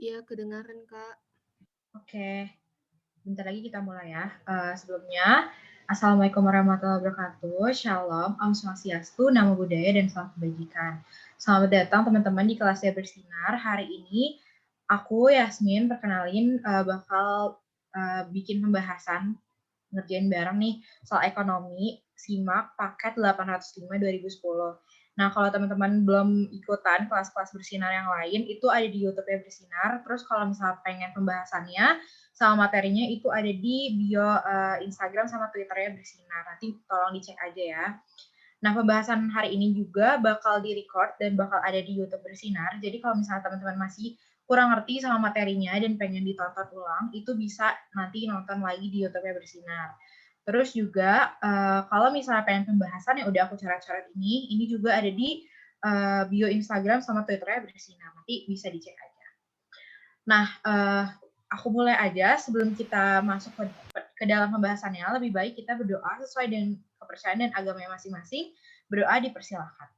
Iya, kedengaran, Kak. Oke, bentar lagi kita mulai ya. Sebelumnya, Assalamualaikum warahmatullahi wabarakatuh. Shalom, Om Swastiastu, Namo Buddhaya, dan salam kebajikan. Selamat datang teman-teman di kelasnya bersinar. Hari ini aku, Yasmin, perkenalin bakal bikin pembahasan ngerjain bareng nih soal ekonomi, simak paket 805 2010. Nah, kalau teman-teman belum ikutan kelas-kelas bersinar yang lain, itu ada di YouTube-nya Bersinar. Terus kalau misalnya pengen pembahasannya sama materinya itu ada di bio Instagram sama Twitter-nya Bersinar. Nanti tolong dicek aja ya. Nah, pembahasan hari ini juga bakal di-record dan bakal ada di YouTube Bersinar. Jadi kalau misalnya teman-teman masih kurang ngerti sama materinya dan pengen ditonton ulang, itu bisa nanti nonton lagi di YouTube-nya Bersinar. Terus juga kalau misalnya pengen pembahasan yang udah aku coret-coret ini juga ada di bio Instagram sama Twitter-nya Bersinar. Nanti bisa dicek aja. Nah, aku mulai aja sebelum kita masuk ke dalam pembahasannya. Lebih baik kita berdoa sesuai dengan kepercayaan dan agama masing-masing. Berdoa dipersilahkan.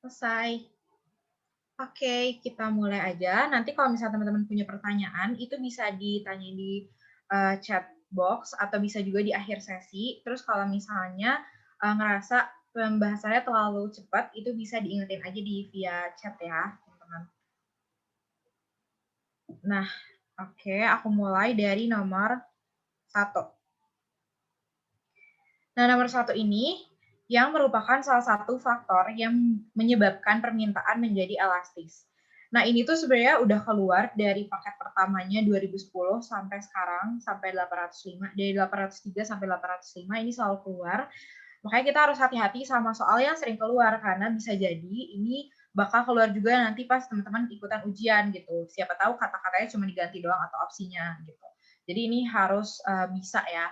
Selesai. Oke, kita mulai aja. Nanti kalau misalnya teman-teman punya pertanyaan, itu bisa ditanya di chat box atau bisa juga di akhir sesi. Terus kalau misalnya ngerasa pembahasannya terlalu cepat, itu bisa diingetin aja di via chat ya, teman-teman. Nah, oke, aku mulai dari nomor 1. Nah, nomor 1 ini yang merupakan salah satu faktor yang menyebabkan permintaan menjadi elastis. Nah, ini tuh sebenarnya udah keluar dari paket pertamanya 2010 sampai sekarang, sampai 805, dari 803 sampai 805 ini selalu keluar. Makanya kita harus hati-hati sama soal yang sering keluar, karena bisa jadi ini bakal keluar juga nanti pas teman-teman ikutan ujian gitu. Siapa tahu kata-katanya cuma diganti doang atau opsinya gitu. Jadi ini harus bisa ya.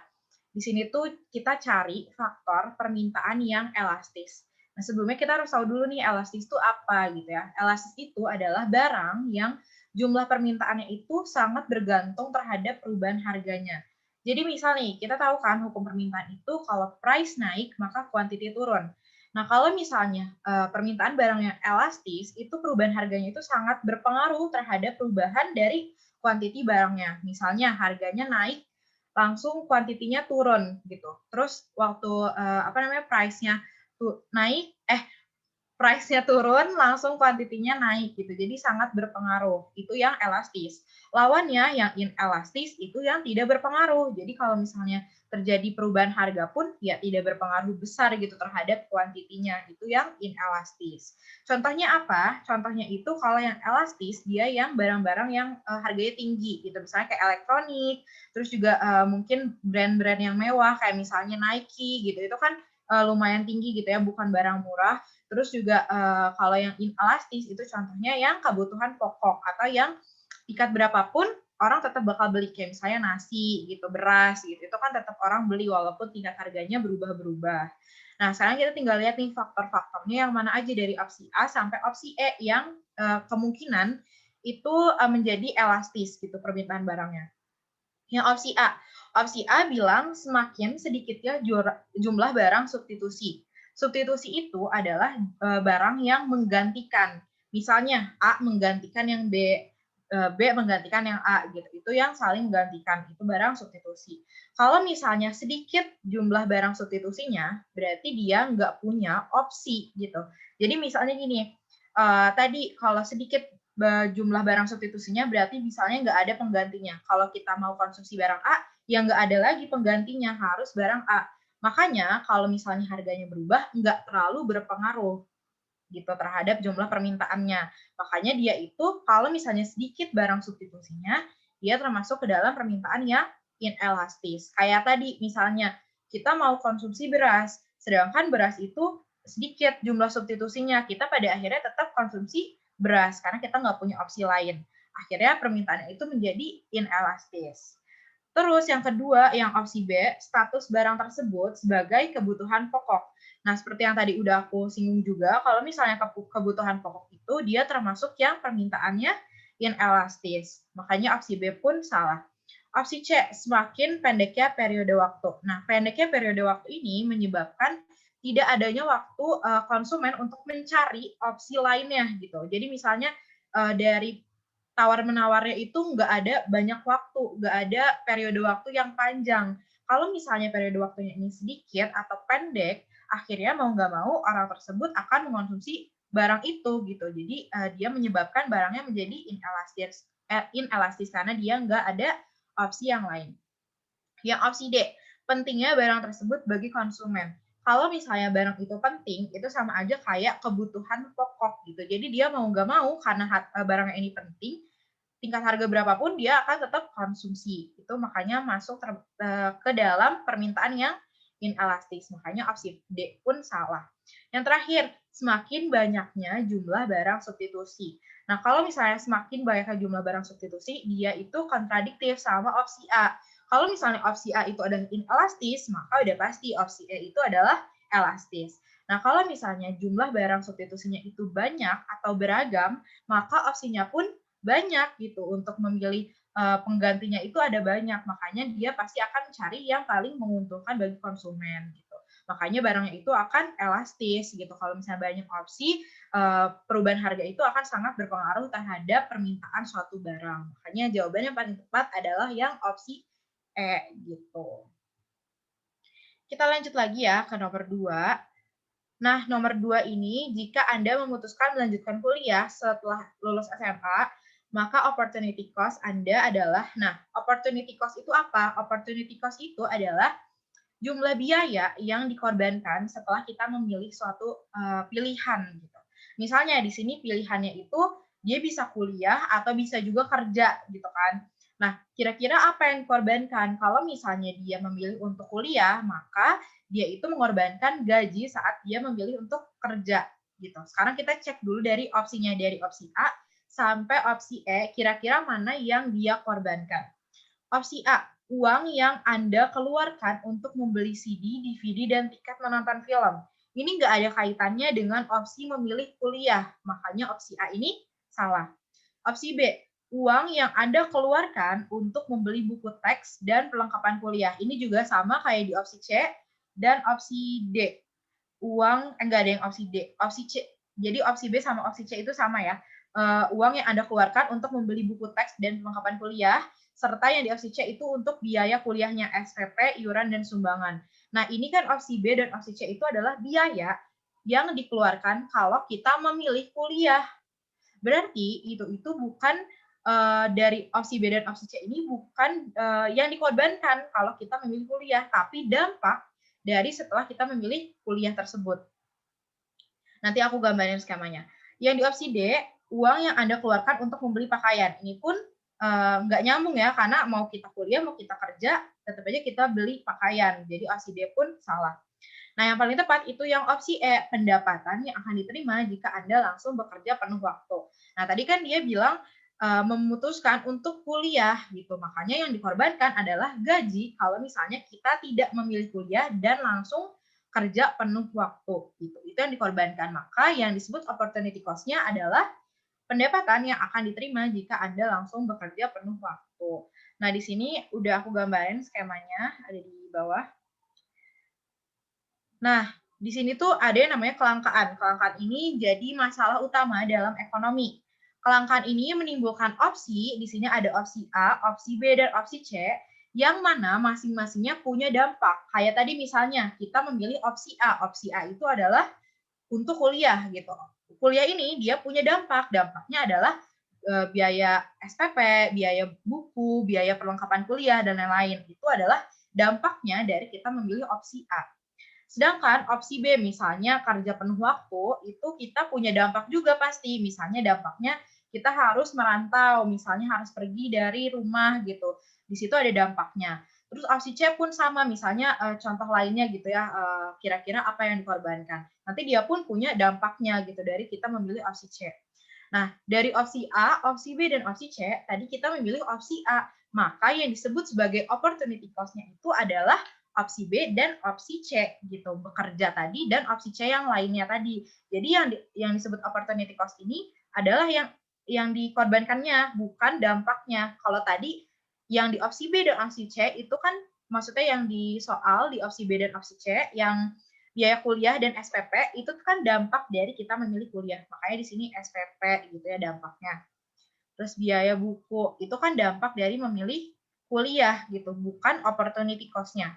Di sini tuh kita cari faktor permintaan yang elastis. Nah, sebelumnya kita harus tahu dulu nih elastis itu apa gitu ya. Elastis itu adalah barang yang jumlah permintaannya itu sangat bergantung terhadap perubahan harganya. Jadi misal nih, kita tahu kan hukum permintaan itu kalau price naik maka quantity turun. Nah, kalau misalnya permintaan barang yang elastis, itu perubahan harganya itu sangat berpengaruh terhadap perubahan dari quantity barangnya. Misalnya harganya naik langsung kuantitinya turun gitu. Terus waktu price-nya tuh naik price-nya turun, langsung kuantitinya naik gitu. Jadi sangat berpengaruh. Itu yang elastis. Lawannya yang inelastis itu yang tidak berpengaruh. Jadi kalau misalnya terjadi perubahan harga pun ya tidak berpengaruh besar gitu terhadap kuantitinya. Itu yang inelastis. Contohnya apa? Contohnya itu kalau yang elastis dia yang barang-barang yang harganya tinggi gitu. Misalnya kayak elektronik, terus juga mungkin brand-brand yang mewah kayak misalnya Nike gitu. Itu kan lumayan tinggi gitu ya, bukan barang murah. Terus juga kalau yang inelastis itu contohnya yang kebutuhan pokok atau yang tingkat berapapun orang tetap bakal beli, kayak misalnya nasi gitu, beras gitu. Itu kan tetap orang beli walaupun tingkat harganya berubah-berubah. Nah, sekarang kita tinggal lihat nih faktor-faktornya yang mana aja dari opsi A sampai opsi E yang kemungkinan itu menjadi elastis gitu permintaan barangnya. Yang opsi A. Opsi A bilang semakin sedikitnya jumlah barang substitusi. Substitusi itu adalah barang yang menggantikan. Misalnya A menggantikan yang B, B menggantikan yang A gitu. Itu yang saling menggantikan. Itu barang substitusi. Kalau misalnya sedikit jumlah barang substitusinya, berarti dia nggak punya opsi gitu. Jadi misalnya gini, tadi kalau sedikit jumlah barang substitusinya berarti misalnya nggak ada penggantinya. Kalau kita mau konsumsi barang A, ya nggak ada lagi penggantinya, harus barang A. Makanya kalau misalnya harganya berubah, nggak terlalu berpengaruh gitu terhadap jumlah permintaannya. Makanya dia itu kalau misalnya sedikit barang substitusinya, dia termasuk ke dalam permintaan yang inelastis. Kayak tadi misalnya kita mau konsumsi beras, sedangkan beras itu sedikit jumlah substitusinya, kita pada akhirnya tetap konsumsi beras karena kita nggak punya opsi lain. Akhirnya permintaannya itu menjadi inelastis. Terus yang kedua, yang opsi B, status barang tersebut sebagai kebutuhan pokok. Nah, seperti yang tadi udah aku singgung juga, kalau misalnya kebutuhan pokok itu dia termasuk yang permintaannya inelastis. Makanya opsi B pun salah. Opsi C, semakin pendeknya periode waktu. Nah, pendeknya periode waktu ini menyebabkan tidak adanya waktu konsumen untuk mencari opsi lainnya gitu. Jadi misalnya dari tawar-menawarnya itu nggak ada banyak waktu, nggak ada periode waktu yang panjang. Kalau misalnya periode waktunya ini sedikit atau pendek, akhirnya mau nggak mau orang tersebut akan mengonsumsi barang itu gitu. Jadi dia menyebabkan barangnya menjadi inelastis karena dia nggak ada opsi yang lain. Yang opsi D, pentingnya barang tersebut bagi konsumen. Kalau misalnya barang itu penting, itu sama aja kayak kebutuhan pokok gitu. Jadi dia mau nggak mau karena barangnya ini penting, tingkat harga berapapun dia akan tetap konsumsi. Itu makanya masuk ke dalam permintaan yang inelastis. Makanya opsi D pun salah. Yang terakhir, semakin banyaknya jumlah barang substitusi. Nah, kalau misalnya semakin banyaknya jumlah barang substitusi, dia itu kontradiktif sama opsi A. Kalau misalnya opsi A itu adalah inelastis, maka udah pasti opsi E itu adalah elastis. Nah, kalau misalnya jumlah barang substitusinya itu banyak atau beragam, maka opsinya pun banyak gitu untuk memilih penggantinya itu ada banyak. Makanya dia pasti akan cari yang paling menguntungkan bagi konsumen gitu. Makanya barangnya itu akan elastis gitu. Kalau misalnya banyak opsi, perubahan harga itu akan sangat berpengaruh terhadap permintaan suatu barang. Makanya jawabannya paling tepat adalah yang opsi E gitu. Kita lanjut lagi ya ke nomor 2. Nah, nomor 2 ini, jika Anda memutuskan melanjutkan kuliah setelah lulus SMA, maka opportunity cost Anda adalah, nah, opportunity cost itu apa? Opportunity cost itu adalah jumlah biaya yang dikorbankan setelah kita memilih suatu pilihan gitu. Misalnya di sini pilihannya itu dia bisa kuliah atau bisa juga kerja gitu kan. Nah, kira-kira apa yang dikorbankan? Kalau misalnya dia memilih untuk kuliah, maka dia itu mengorbankan gaji saat dia memilih untuk kerja gitu. Sekarang kita cek dulu dari opsinya, dari opsi A sampai opsi E, kira-kira mana yang dia korbankan. Opsi A, uang yang Anda keluarkan untuk membeli CD, DVD, dan tiket menonton film. Ini nggak ada kaitannya dengan opsi memilih kuliah, makanya opsi A ini salah. Opsi B, uang yang Anda keluarkan untuk membeli buku teks dan perlengkapan kuliah. Ini juga sama kayak di opsi C dan opsi D. Enggak ada yang opsi D, opsi C. Jadi opsi B sama opsi C itu sama ya. Uang yang Anda keluarkan untuk membeli buku teks dan perlengkapan kuliah, serta yang di opsi C itu untuk biaya kuliahnya, SPP, iuran, dan sumbangan. Nah, ini kan opsi B dan opsi C itu adalah biaya yang dikeluarkan kalau kita memilih kuliah. Berarti itu bukan dari opsi B dan opsi C ini bukan yang dikorbankan kalau kita memilih kuliah, tapi dampak dari setelah kita memilih kuliah tersebut. Nanti aku gambarin skemanya. Yang di opsi D, uang yang Anda keluarkan untuk membeli pakaian. Ini pun nggak nyambung ya, karena mau kita kuliah, mau kita kerja, tetap aja kita beli pakaian. Jadi opsi D pun salah. Nah, yang paling tepat itu yang opsi E, pendapatan yang akan diterima jika Anda langsung bekerja penuh waktu. Nah, tadi kan dia bilang memutuskan untuk kuliah gitu. Makanya yang dikorbankan adalah gaji kalau misalnya kita tidak memilih kuliah dan langsung kerja penuh waktu gitu. Itu yang dikorbankan. Maka yang disebut opportunity cost-nya adalah pendapatan yang akan diterima jika Anda langsung bekerja penuh waktu. Nah, di sini udah aku gambarin skemanya, ada di bawah. Nah, di sini tuh ada yang namanya kelangkaan. Kelangkaan ini jadi masalah utama dalam ekonomi. Kelangkaan ini menimbulkan opsi, di sini ada opsi A, opsi B, dan opsi C, yang mana masing-masingnya punya dampak. Kayak tadi misalnya, kita memilih opsi A. Opsi A itu adalah untuk kuliah gitu. Kuliah ini dia punya dampak. Dampaknya adalah biaya SPP, biaya buku, biaya perlengkapan kuliah, dan lain-lain. Itu adalah dampaknya dari kita memilih opsi A. Sedangkan opsi B misalnya kerja penuh waktu, itu kita punya dampak juga pasti. Misalnya dampaknya kita harus merantau, misalnya harus pergi dari rumah gitu. Di situ ada dampaknya. Terus opsi C pun sama, misalnya contoh lainnya gitu ya, kira-kira apa yang dikorbankan. Nanti dia pun punya dampaknya gitu dari kita memilih opsi C. Nah, dari opsi A, opsi B, dan opsi C, tadi kita memilih opsi A. Maka yang disebut sebagai opportunity cost-nya itu adalah opsi B dan opsi C gitu, bekerja tadi dan opsi C yang lainnya tadi. Jadi yang disebut opportunity cost ini adalah yang dikorbankannya, bukan dampaknya. Kalau tadi yang di opsi B dan opsi C itu kan maksudnya yang di soal di opsi B dan opsi C yang biaya kuliah dan SPP itu kan dampak dari kita memilih kuliah. Makanya di sini SPP gitu ya dampaknya. Terus biaya buku itu kan dampak dari memilih kuliah gitu, bukan opportunity cost-nya.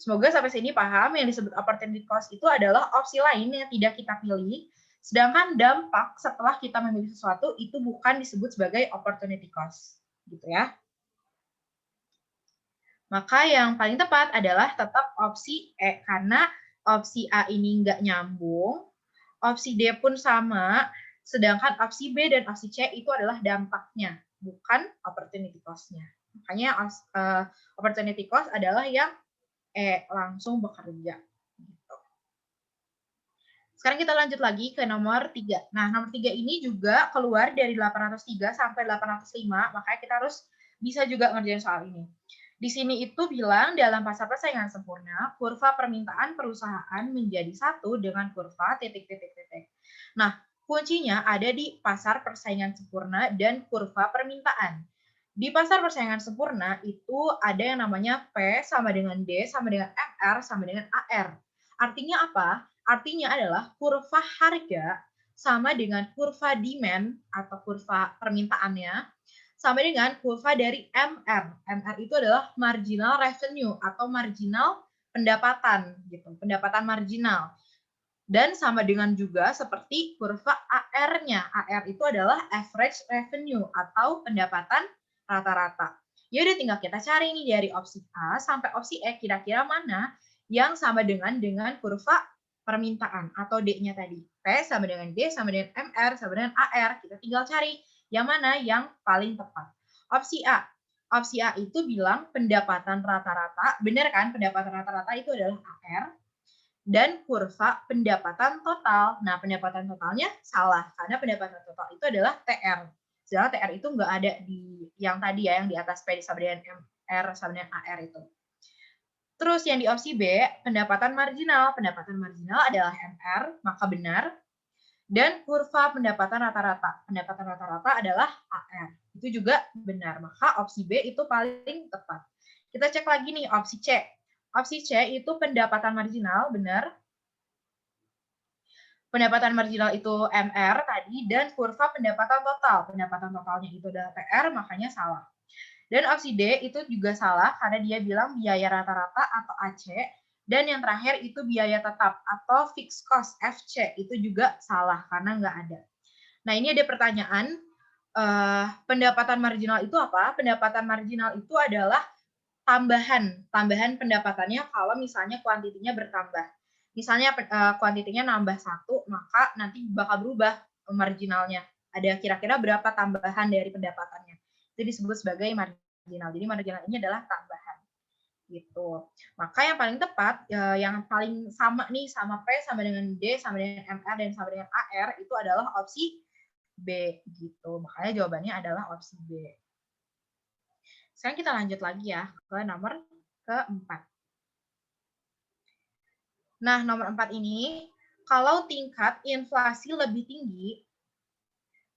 Semoga sampai sini paham, yang disebut opportunity cost itu adalah opsi lain yang tidak kita pilih, sedangkan dampak setelah kita memilih sesuatu itu bukan disebut sebagai opportunity cost. Gitu ya. Maka yang paling tepat adalah tetap opsi E, karena opsi A ini nggak nyambung, opsi D pun sama, sedangkan opsi B dan opsi C itu adalah dampaknya, bukan opportunity cost-nya. Makanya opportunity cost adalah yang E, langsung bekerja. Gitu. Sekarang kita lanjut lagi ke nomor 3. Nah, nomor 3 ini juga keluar dari 803 sampai 805, makanya kita harus bisa juga ngerjain soal ini. Di sini itu bilang dalam pasar persaingan sempurna, kurva permintaan perusahaan menjadi satu dengan kurva titik-titik-titik. Nah, kuncinya ada di pasar persaingan sempurna dan kurva permintaan. Di pasar persaingan sempurna itu ada yang namanya P sama dengan D sama dengan MR sama dengan AR. Artinya apa? Artinya adalah kurva harga sama dengan kurva demand atau kurva permintaannya sama dengan kurva dari MR. MR itu adalah marginal revenue atau marginal pendapatan gitu, pendapatan marginal. Dan sama dengan juga seperti kurva AR-nya. AR itu adalah average revenue atau pendapatan rata-rata. Jadi tinggal kita cari nih dari opsi A sampai opsi E kira-kira mana yang sama dengan kurva permintaan atau D-nya tadi. P sama dengan D sama dengan MR sama dengan AR. Kita tinggal cari yang mana yang paling tepat. Opsi A. Opsi A itu bilang pendapatan rata-rata. Benar kan? Pendapatan rata-rata itu adalah AR. Dan kurva pendapatan total. Nah, pendapatan totalnya salah. Karena pendapatan total itu adalah TR. Sedangkan TR itu nggak ada di yang tadi ya, yang di atas P sama dengan MR sama dengan AR itu. Terus yang di opsi B, pendapatan marginal. Pendapatan marginal adalah MR, maka benar. Dan kurva pendapatan rata-rata. Pendapatan rata-rata adalah AR. Itu juga benar. Maka opsi B itu paling tepat. Kita cek lagi nih opsi C. Opsi C itu pendapatan marginal, benar. Pendapatan marginal itu MR tadi, dan kurva pendapatan total. Pendapatan totalnya itu adalah TR, makanya salah. Dan opsi D itu juga salah, karena dia bilang biaya rata-rata atau AC, dan yang terakhir itu biaya tetap atau fixed cost FC, itu juga salah, karena nggak ada. Nah, ini ada pertanyaan, pendapatan marginal itu apa? Pendapatan marginal itu adalah tambahan pendapatannya kalau misalnya kuantitinya bertambah. Misalnya kuantitinya nambah 1, maka nanti bakal berubah marginalnya. Ada kira-kira berapa tambahan dari pendapatannya. Itu disebut sebagai marginal. Jadi marginal ini adalah tambahan. Gitu. Maka yang paling tepat, yang paling sama nih sama P, sama dengan D, sama dengan MR, dan sama dengan AR, itu adalah opsi B. Gitu. Makanya jawabannya adalah opsi B. Sekarang kita lanjut lagi ya ke nomor keempat. Nah, nomor 4 ini, kalau tingkat inflasi lebih tinggi,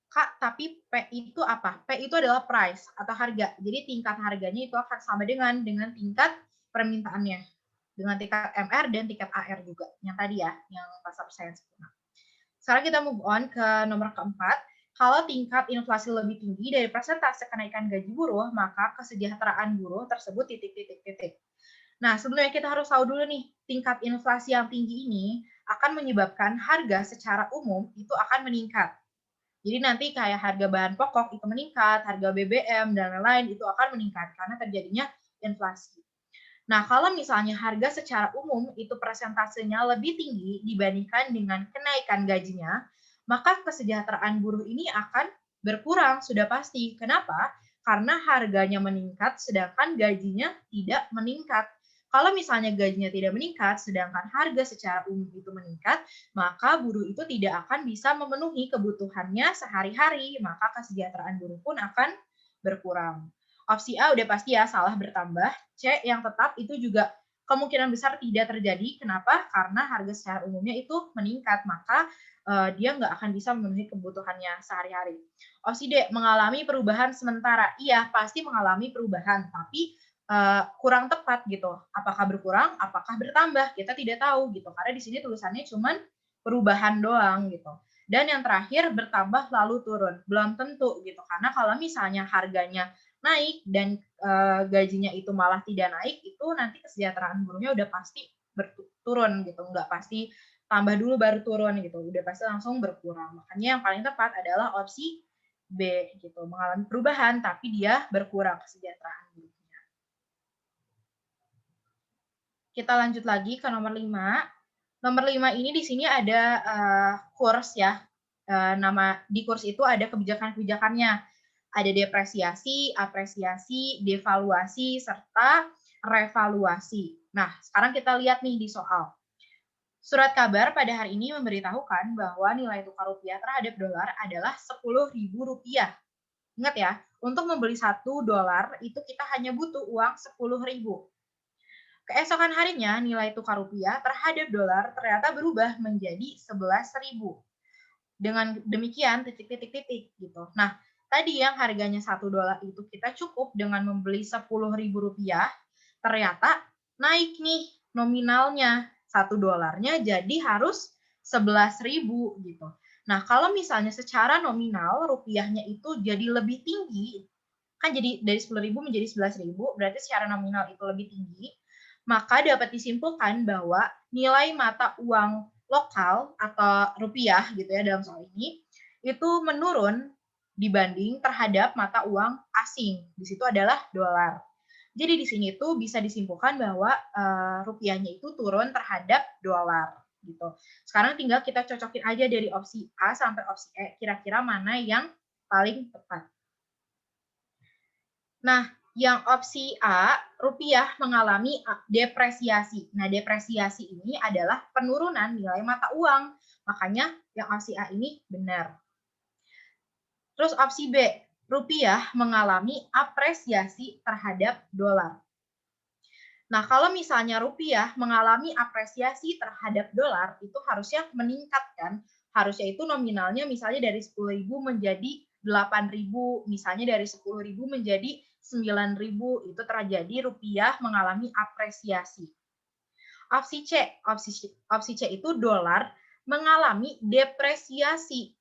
Kak, tapi P itu apa? P itu adalah price atau harga. Jadi tingkat harganya itu akan sama dengan tingkat permintaannya. Dengan tingkat MR dan tingkat AR juga. Yang tadi ya, yang pasar persaingan sempurna. Sekarang kita move on ke nomor keempat. Kalau tingkat inflasi lebih tinggi dari persentase kenaikan gaji buruh, maka kesejahteraan buruh tersebut titik-titik-titik. Nah, sebenarnya kita harus tahu dulu nih, tingkat inflasi yang tinggi ini akan menyebabkan harga secara umum itu akan meningkat. Jadi nanti kayak harga bahan pokok itu meningkat, harga BBM dan lain-lain itu akan meningkat karena terjadinya inflasi. Nah, kalau misalnya harga secara umum itu persentasenya lebih tinggi dibandingkan dengan kenaikan gajinya, maka kesejahteraan buruh ini akan berkurang, sudah pasti. Kenapa? Karena harganya meningkat sedangkan gajinya tidak meningkat. Kalau misalnya gajinya tidak meningkat, sedangkan harga secara umum itu meningkat, maka buruh itu tidak akan bisa memenuhi kebutuhannya sehari-hari, maka kesejahteraan buruh pun akan berkurang. Opsi A udah pasti ya, salah bertambah. C yang tetap itu juga kemungkinan besar tidak terjadi. Kenapa? Karena harga secara umumnya itu meningkat, maka dia nggak akan bisa memenuhi kebutuhannya sehari-hari. Opsi D, mengalami perubahan sementara. Iya, pasti mengalami perubahan, tapi kurang tepat gitu. Apakah berkurang, apakah bertambah? Kita tidak tahu gitu. Karena di sini tulisannya cuman perubahan doang gitu. Dan yang terakhir, bertambah lalu turun. Belum tentu gitu. Karena kalau misalnya harganya naik dan gajinya itu malah tidak naik, itu nanti kesejahteraan buruhnya udah pasti turun gitu. Nggak pasti tambah dulu baru turun gitu. Udah pasti langsung berkurang. Makanya yang paling tepat adalah opsi B gitu. Mengalami perubahan tapi dia berkurang kesejahteraan buruhnya. Kita lanjut lagi ke nomor 5. Nomor 5 ini di sini ada kurs ya. Di kurs itu ada kebijakan-kebijakannya. Ada depresiasi, apresiasi, devaluasi, serta revaluasi. Nah, sekarang kita lihat nih di soal. Surat kabar pada hari ini memberitahukan bahwa nilai tukar rupiah terhadap dolar adalah Rp10.000. Ingat ya, untuk membeli 1 dolar itu kita hanya butuh uang 10.000. Keesokan harinya nilai tukar rupiah terhadap dolar ternyata berubah menjadi 11.000. Dengan demikian titik-titik-titik gitu. Nah, tadi yang harganya 1 dolar itu kita cukup dengan membeli Rp10.000, ternyata naik nih nominalnya. 1 dolarnya jadi harus 11.000 gitu. Nah, kalau misalnya secara nominal rupiahnya itu jadi lebih tinggi, kan jadi dari 10.000 menjadi 11.000, berarti secara nominal itu lebih tinggi, maka dapat disimpulkan bahwa nilai mata uang lokal atau rupiah gitu ya dalam soal ini itu menurun dibanding terhadap mata uang asing. Di situ adalah dolar. Jadi di sini tuh bisa disimpulkan bahwa rupiahnya itu turun terhadap dolar gitu. Sekarang tinggal kita cocokin aja dari opsi A sampai opsi E, kira-kira mana yang paling tepat. Nah, yang opsi A, rupiah mengalami depresiasi. Nah, depresiasi ini adalah penurunan nilai mata uang. Makanya yang opsi A ini benar. Terus opsi B, rupiah mengalami apresiasi terhadap dolar. Nah, kalau misalnya rupiah mengalami apresiasi terhadap dolar, itu harusnya meningkat kan? Harusnya itu nominalnya misalnya dari 10.000 menjadi 8.000, misalnya dari 10.000 menjadi 9.000, itu terjadi rupiah mengalami apresiasi. Opsi C, opsi C itu dolar mengalami depresiasi.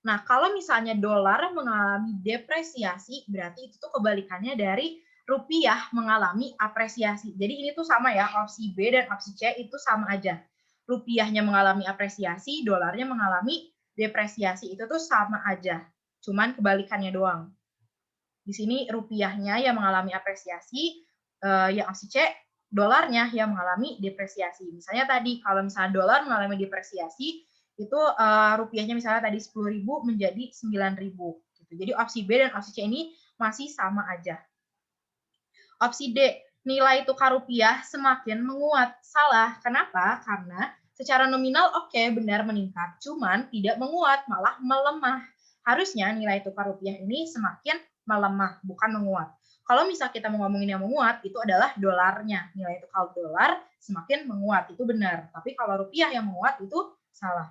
Nah, kalau misalnya dolar mengalami depresiasi, berarti itu tuh kebalikannya dari rupiah mengalami apresiasi. Jadi ini tuh sama ya, opsi B dan opsi C itu sama aja. Rupiahnya mengalami apresiasi, dolarnya mengalami depresiasi. Itu tuh sama aja. Cuman kebalikannya doang. Di sini rupiahnya yang mengalami apresiasi, yang opsi C dolarnya yang mengalami depresiasi. Misalnya tadi kalau misalnya dolar mengalami depresiasi, itu rupiahnya misalnya tadi 10.000 menjadi 9.000 gitu. Jadi opsi B dan opsi C ini masih sama aja. Opsi D, nilai tukar rupiah semakin menguat. Salah. Kenapa? Karena secara nominal oke, benar meningkat, cuman tidak menguat, malah melemah. Harusnya nilai tukar rupiah ini semakin melemah, bukan menguat. Kalau misal kita mau ngomongin yang menguat, itu adalah dolarnya. Nilai tukar dolar semakin menguat, itu benar. Tapi kalau rupiah yang menguat, itu salah.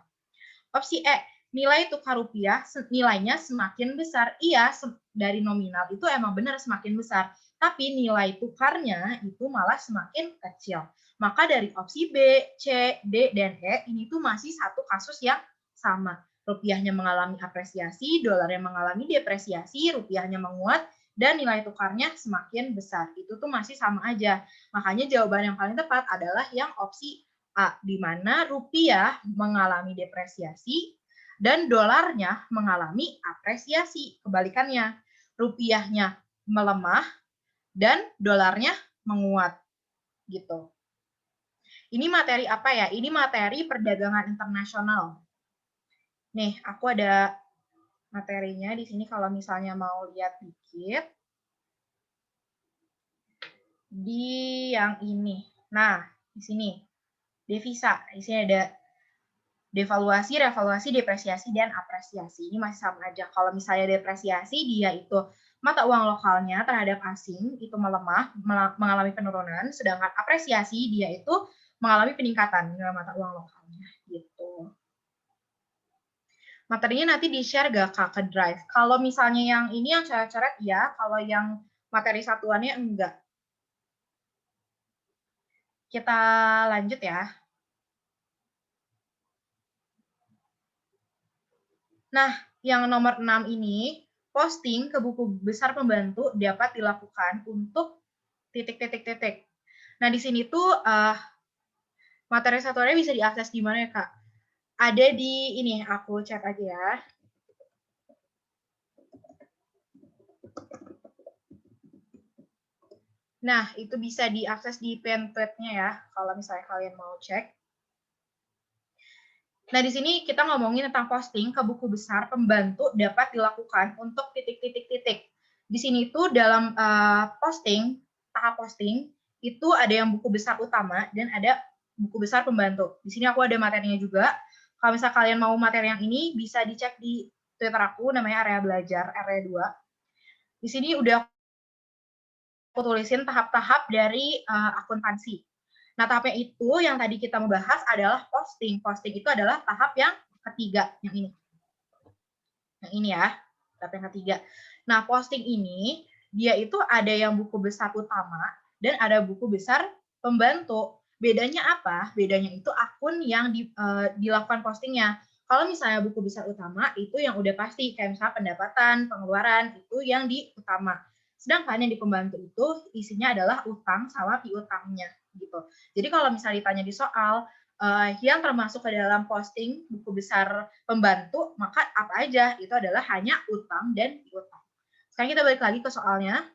Opsi E, nilai tukar rupiah nilainya semakin besar. Iya, dari nominal itu emang benar semakin besar. Tapi nilai tukarnya itu malah semakin kecil. Maka dari opsi B, C, D, dan E, ini tuh masih satu kasus yang sama. Rupiahnya mengalami apresiasi, dolarnya mengalami depresiasi, rupiahnya menguat, dan nilai tukarnya semakin besar. Itu tuh masih sama aja. Makanya jawaban yang paling tepat adalah yang opsi A, di mana rupiah mengalami depresiasi dan dolarnya mengalami apresiasi. Kebalikannya, rupiahnya melemah dan dolarnya menguat. Gitu. Ini materi apa ya? Ini materi perdagangan internasional. Nih, aku ada materinya di sini kalau misalnya mau lihat dikit. Di yang ini. Nah, di sini. Devisa. Di sini ada devaluasi, revaluasi, depresiasi, dan apresiasi. Ini masih sama aja. Kalau misalnya depresiasi, dia itu mata uang lokalnya terhadap asing itu melemah, mengalami penurunan, sedangkan apresiasi dia itu mengalami peningkatan dalam mata uang lokalnya, gitu. Materinya nanti di-share gak Kak ke Drive? Kalau misalnya yang ini yang coret-coret ya, kalau yang materi satuannya enggak. Kita lanjut ya. Nah, yang nomor 6 ini, posting ke buku besar pembantu dapat dilakukan untuk titik-titik-titik. Nah, di sini tuh materi satuannya bisa diakses di mana ya, Kak? Ada di ini, aku chat aja ya. Nah, itu bisa diakses di pamphlet-nya ya, kalau misalnya kalian mau cek. Nah, di sini kita ngomongin tentang posting ke buku besar pembantu dapat dilakukan untuk titik-titik-titik. Di sini tuh dalam posting, tahap posting, itu ada yang buku besar utama dan ada buku besar pembantu. Di sini aku ada materinya juga. Kalau misalnya kalian mau materi yang ini, bisa dicek di Twitter aku, namanya Area Belajar, Area 2. Di sini udah aku tulisin tahap-tahap dari akuntansi. Nah, tahapnya itu yang tadi kita membahas adalah posting. Posting itu adalah tahap yang ketiga, yang ini. Yang ini ya, tahap yang ketiga. Nah, posting ini, dia itu ada yang buku besar utama dan ada buku besar pembantu. Bedanya apa? Bedanya itu akun yang dilakukan postingnya. Kalau misalnya buku besar utama, itu yang udah pasti, kayak misalnya pendapatan, pengeluaran, itu yang di utama. Sedangkan yang di pembantu itu isinya adalah utang sama piutangnya gitu. Jadi kalau misalnya ditanya di soal yang termasuk ke dalam posting buku besar pembantu, maka apa aja? Itu adalah hanya utang dan piutang. Sekarang kita balik lagi ke soalnya.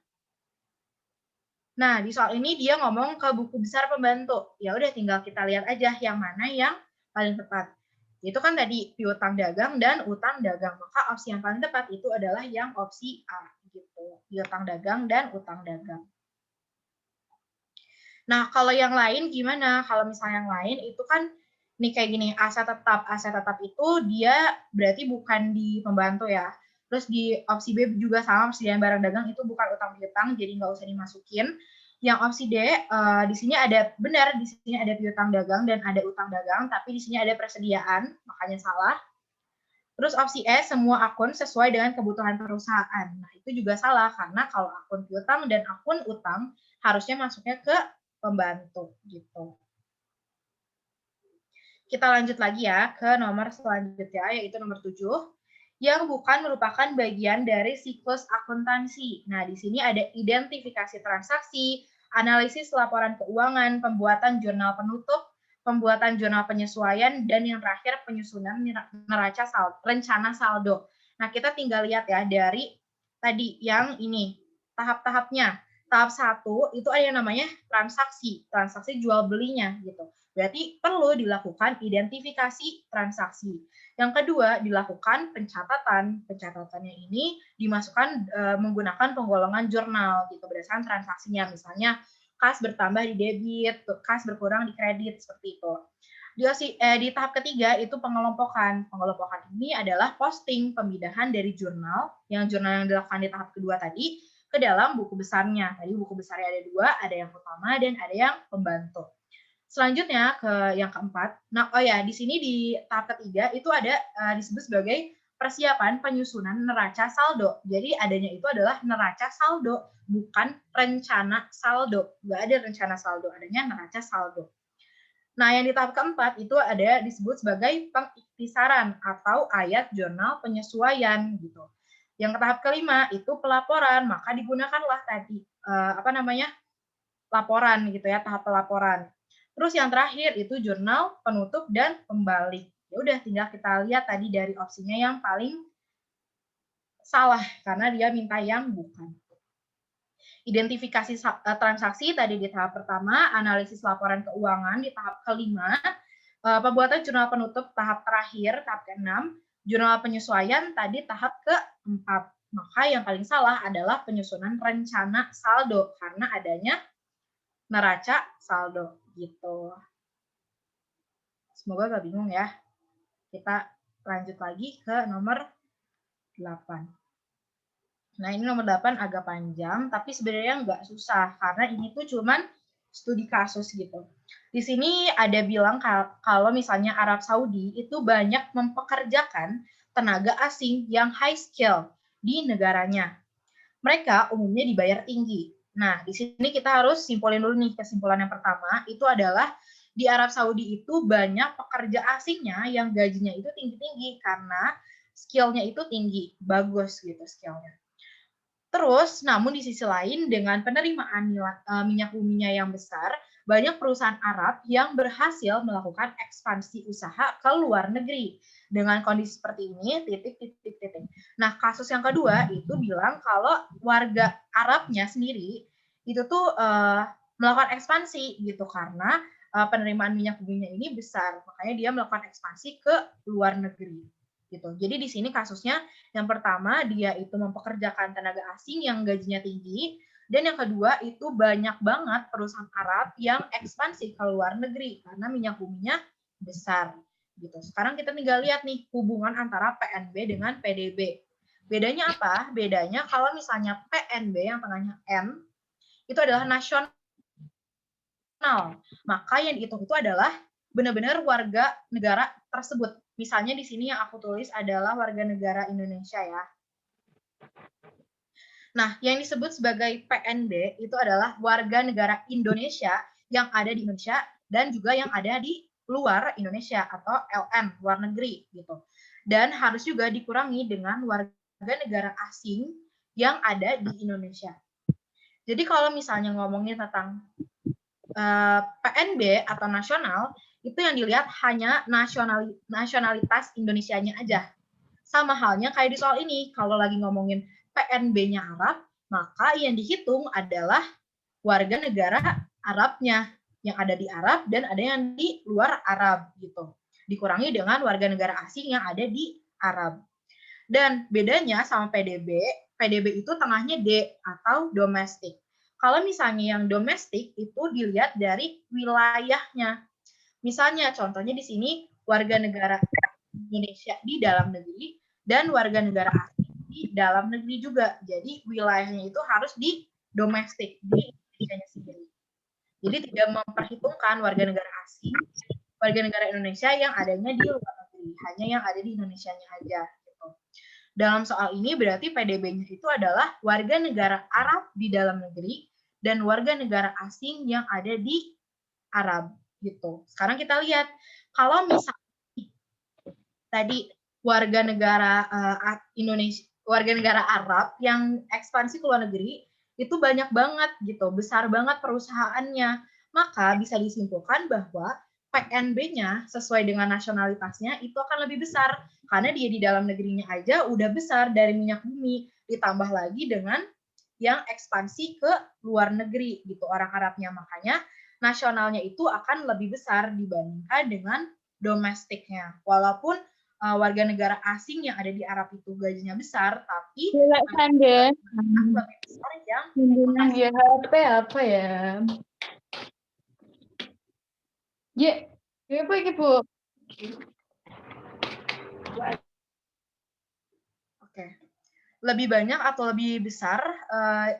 Nah, di soal ini dia ngomong ke buku besar pembantu. Ya udah tinggal kita lihat aja yang mana yang paling tepat. Itu kan tadi piutang dagang dan utang dagang. Maka opsi yang paling tepat itu adalah yang opsi A gitu. Piutang dagang dan utang dagang. Nah, kalau yang lain gimana? Kalau misalnya yang lain itu kan nih kayak gini, aset tetap. Aset tetap itu dia berarti bukan di pembantu ya. Terus di opsi B juga sama, persediaan barang dagang itu bukan utang piutang, jadi nggak usah dimasukin. Yang opsi D, di sini ada benar, di sini ada piutang dagang dan ada utang dagang, tapi di sini ada persediaan, makanya salah. Terus opsi E, semua akun sesuai dengan kebutuhan perusahaan. Nah, itu juga salah, karena kalau akun piutang dan akun utang harusnya masuknya ke pembantu, gitu. Kita lanjut lagi ya ke nomor selanjutnya, yaitu nomor 7, yang bukan merupakan bagian dari siklus akuntansi. Nah, di sini ada identifikasi transaksi, analisis laporan keuangan, pembuatan jurnal penutup, pembuatan jurnal penyesuaian, dan yang terakhir penyusunan neraca saldo, rencana saldo. Nah, kita tinggal lihat ya dari tadi yang ini, tahap-tahapnya. Tahap 1 itu ada yang namanya transaksi, transaksi jual belinya gitu. Berarti perlu dilakukan identifikasi transaksi. Yang kedua, dilakukan pencatatan. Pencatatannya ini dimasukkan menggunakan penggolongan jurnal gitu berdasarkan transaksinya. Misalnya kas bertambah di debit, kas berkurang di kredit seperti itu. Di tahap ketiga itu pengelompokan. Pengelompokan ini adalah posting pemindahan dari jurnal yang dilakukan di tahap kedua tadi ke dalam buku besarnya. Tadi buku besarnya ada dua, ada yang utama dan ada yang pembantu. Selanjutnya ke yang keempat. Nah, oh ya, di sini di tahap ketiga itu ada disebut sebagai persiapan penyusunan neraca saldo. Jadi adanya itu adalah neraca saldo, bukan rencana saldo. Nggak ada rencana saldo, adanya neraca saldo. Nah, yang di tahap keempat itu ada disebut sebagai pengiktisaran atau ayat jurnal penyesuaian gitu. Yang ke tahap kelima itu pelaporan, maka digunakanlah tadi laporan gitu ya, tahap pelaporan. Terus yang terakhir itu jurnal penutup dan pembalik. Ya udah tinggal kita lihat tadi dari opsinya yang paling salah karena dia minta yang bukan. Identifikasi transaksi tadi di tahap pertama, analisis laporan keuangan di tahap kelima, pembuatan jurnal penutup tahap terakhir, tahap ke-6, jurnal penyesuaian tadi tahap ke-4. Maka yang paling salah adalah penyusunan rencana saldo karena adanya neraca saldo gitu. Semoga gak bingung ya. Kita lanjut lagi ke nomor 8. Nah, ini nomor 8 agak panjang, tapi sebenarnya nggak susah, karena ini tuh cuman studi kasus gitu. Di sini ada bilang kalau misalnya Arab Saudi itu banyak mempekerjakan tenaga asing yang high skill di negaranya. Mereka umumnya dibayar tinggi. Nah, di sini kita harus simpulin dulu nih, kesimpulan yang pertama, itu adalah di Arab Saudi itu banyak pekerja asingnya yang gajinya itu tinggi-tinggi karena skill-nya itu tinggi, bagus gitu skill-nya. Terus, namun di sisi lain dengan penerimaan minyak buminya yang besar, banyak perusahaan Arab yang berhasil melakukan ekspansi usaha ke luar negeri. Dengan kondisi seperti ini, titik. Nah, kasus yang kedua itu bilang kalau warga Arabnya sendiri itu tuh melakukan ekspansi gitu karena penerimaan minyak buminya ini besar, makanya dia melakukan ekspansi ke luar negeri gitu. Jadi di sini kasusnya yang pertama, dia itu mempekerjakan tenaga asing yang gajinya tinggi, dan yang kedua itu banyak banget perusahaan Arab yang ekspansi ke luar negeri karena minyak buminya besar. Gitu. Sekarang kita tinggal lihat nih hubungan antara PNB dengan PDB. Bedanya apa? Bedanya kalau misalnya PNB yang tengahnya N itu adalah nasional, maka yang dihitung itu adalah benar-benar warga negara tersebut. Misalnya di sini yang aku tulis adalah warga negara Indonesia ya. Nah, yang disebut sebagai PNB itu adalah warga negara Indonesia yang ada di Indonesia dan juga yang ada di luar Indonesia atau LN, luar negeri gitu. Dan harus juga dikurangi dengan warga negara asing yang ada di Indonesia. Jadi kalau misalnya ngomongin tentang PNB atau nasional, itu yang dilihat hanya nasionalitas Indonesianya aja. Sama halnya kayak di soal ini, kalau lagi ngomongin PNB-nya Arab, maka yang dihitung adalah warga negara Arabnya yang ada di Arab dan ada yang di luar Arab gitu. Dikurangi dengan warga negara asing yang ada di Arab. Dan bedanya sama PDB, PDB itu tengahnya D atau domestik. Kalau misalnya yang domestik itu dilihat dari wilayahnya. Misalnya contohnya di sini warga negara Indonesia di dalam negeri dan warga negara asing di dalam negeri juga. Jadi wilayahnya itu harus di domestik, di Indonesia sendiri. Jadi tidak memperhitungkan warga negara asing, warga negara Indonesia yang adanya di luar negeri, hanya yang ada di Indonesia-nya aja. Gitu. Dalam soal ini berarti PDB-nya itu adalah warga negara Arab di dalam negeri dan warga negara asing yang ada di Arab gitu. Sekarang kita lihat kalau misalnya tadi warga negara Indonesia, warga negara Arab yang ekspansi ke luar negeri itu banyak banget gitu, besar banget perusahaannya. Maka bisa disimpulkan bahwa PNB-nya sesuai dengan nasionalitasnya itu akan lebih besar karena dia di dalam negerinya aja udah besar dari minyak bumi, ditambah lagi dengan yang ekspansi ke luar negeri gitu orang Arabnya. Makanya nasionalnya itu akan lebih besar dibandingkan dengan domestiknya. Walaupun warga negara asing yang ada di Arab itu gajinya besar, tapi Sandra, lebih besar yang ya HP apa ya? Ya, apa ini Bu? Oke. Lebih banyak atau lebih besar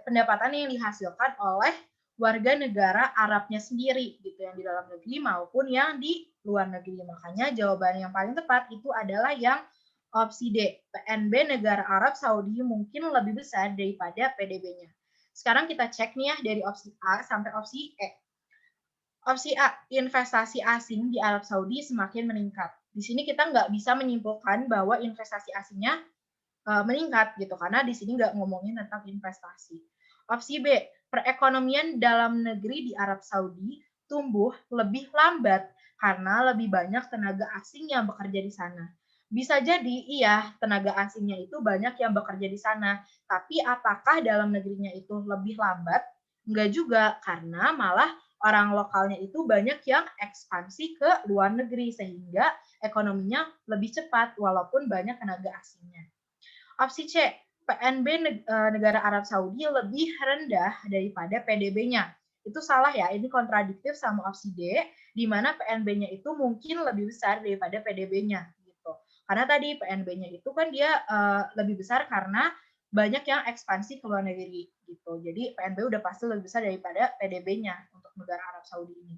pendapatan yang dihasilkan oleh warga negara Arabnya sendiri gitu yang di dalam negeri maupun yang di luar negeri. Makanya jawaban yang paling tepat itu adalah yang opsi D. PNB negara Arab Saudi mungkin lebih besar daripada PDB-nya. Sekarang kita cek nih ya dari opsi A sampai opsi E. Opsi A, investasi asing di Arab Saudi semakin meningkat. Di sini kita nggak bisa menyimpulkan bahwa investasi asingnya meningkat gitu karena di sini nggak ngomongin tentang investasi. Opsi B, perekonomian dalam negeri di Arab Saudi tumbuh lebih lambat karena lebih banyak tenaga asing yang bekerja di sana. Bisa jadi iya tenaga asingnya itu banyak yang bekerja di sana, tapi apakah dalam negerinya itu lebih lambat? Enggak juga, karena malah orang lokalnya itu banyak yang ekspansi ke luar negeri sehingga ekonominya lebih cepat walaupun banyak tenaga asingnya. Opsi C, PNB negara Arab Saudi lebih rendah daripada PDB-nya. Itu salah ya, ini kontradiktif sama opsi D, di mana PNB-nya itu mungkin lebih besar daripada PDB-nya. Gitu. Karena tadi PNB-nya itu kan dia lebih besar karena banyak yang ekspansi ke luar negeri gitu. Jadi PNB udah pasti lebih besar daripada PDB-nya untuk negara Arab Saudi ini.